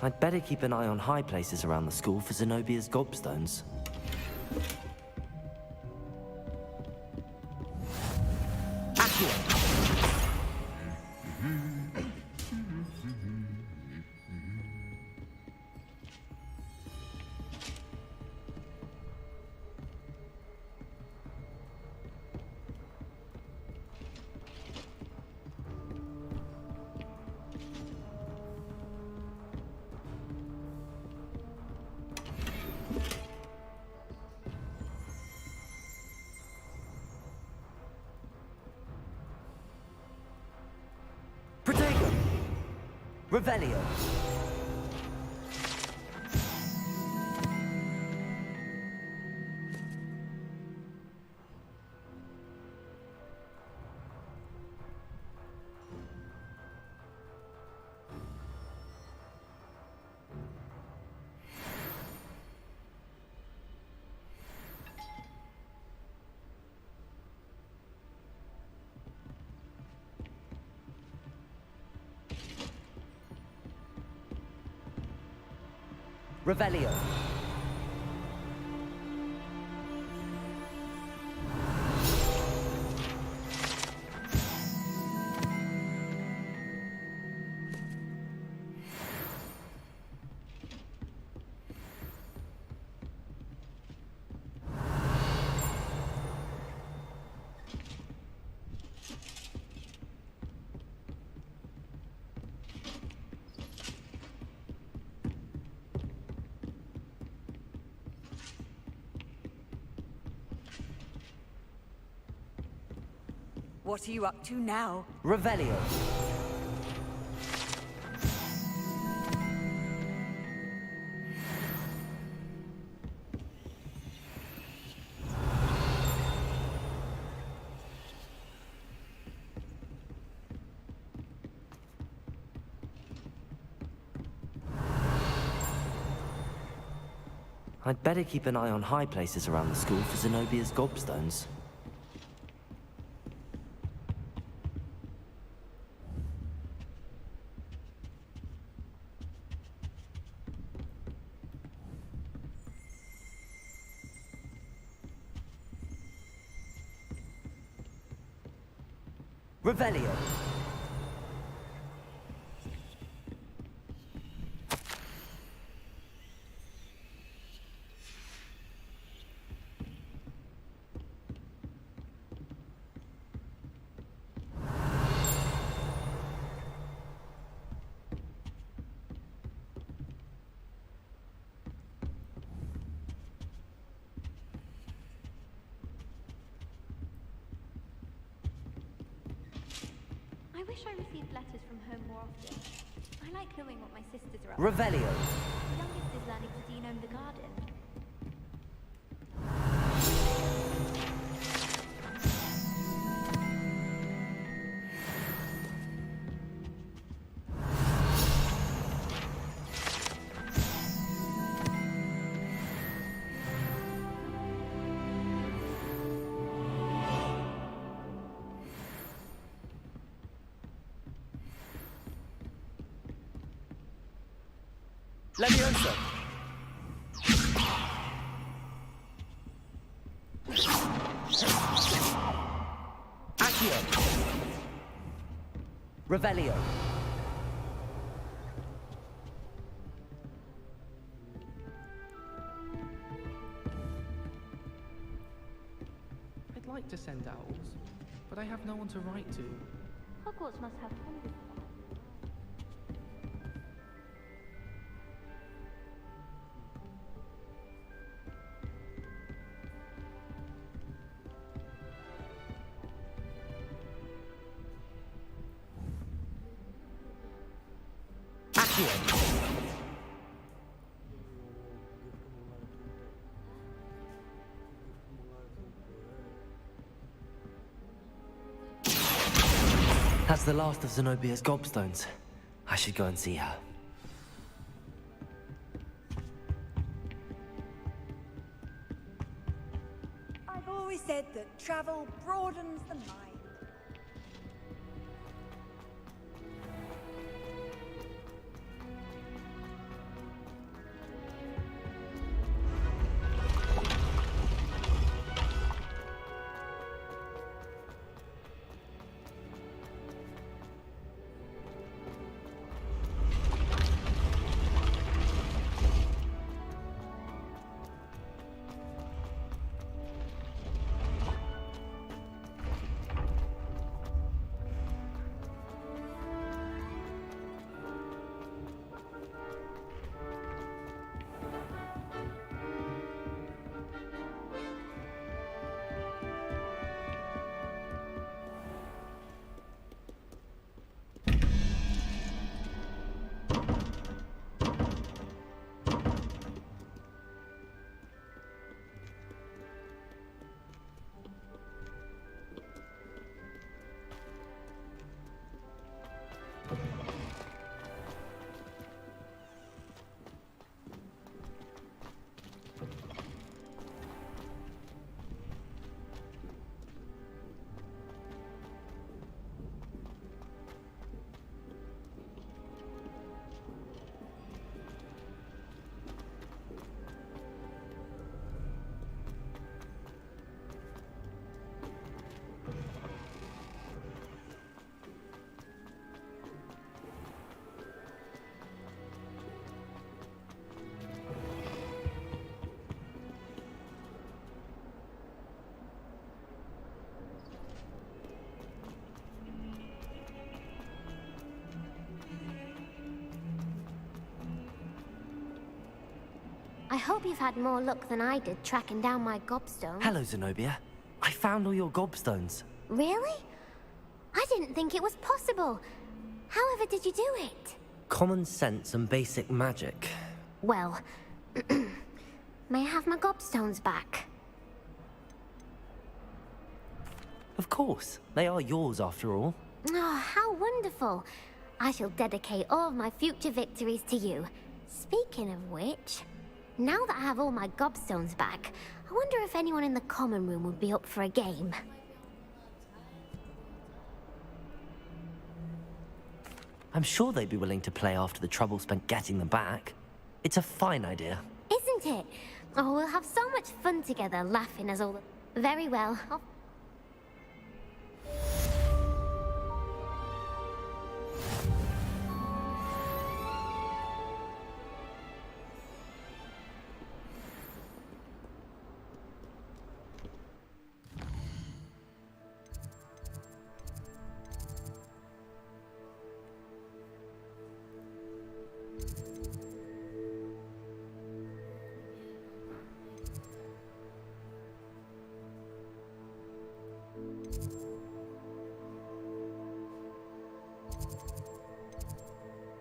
I'd better keep an eye on high places around the school for Zenobia's gobstones. Revelio. Revelio. What are you up to now? Revelio. I'd better keep an eye on high places around the school for Zenobia's gobstones. Revelio. I wish I received letters from home more often. I like knowing what my sisters are up to. Revelio. The youngest is learning to genome the garden. Levioso. Accio. Revelio. I'd like to send owls, but I have no one to write to. Hogwarts must have hundreds of them. That's the last of Zenobia's gobstones. I should go and see her. I've always said that travel broadens the mind. I hope you've had more luck than I did tracking down my gobstone. Hello, Zenobia. I found all your gobstones. Really? I didn't think it was possible. However did you do it? Common sense and basic magic. Well, may I have my gobstones back? Of course. They are yours after all. Oh, how wonderful. I shall dedicate all of my future victories to you. Speaking of which, now that I have all my gobstones back, I wonder if anyone in the common room would be up for a game. I'm sure they'd be willing to play after the trouble spent getting them back. It's a fine idea. Isn't it? Oh, we'll have so much fun together, laughing as all the... Very well.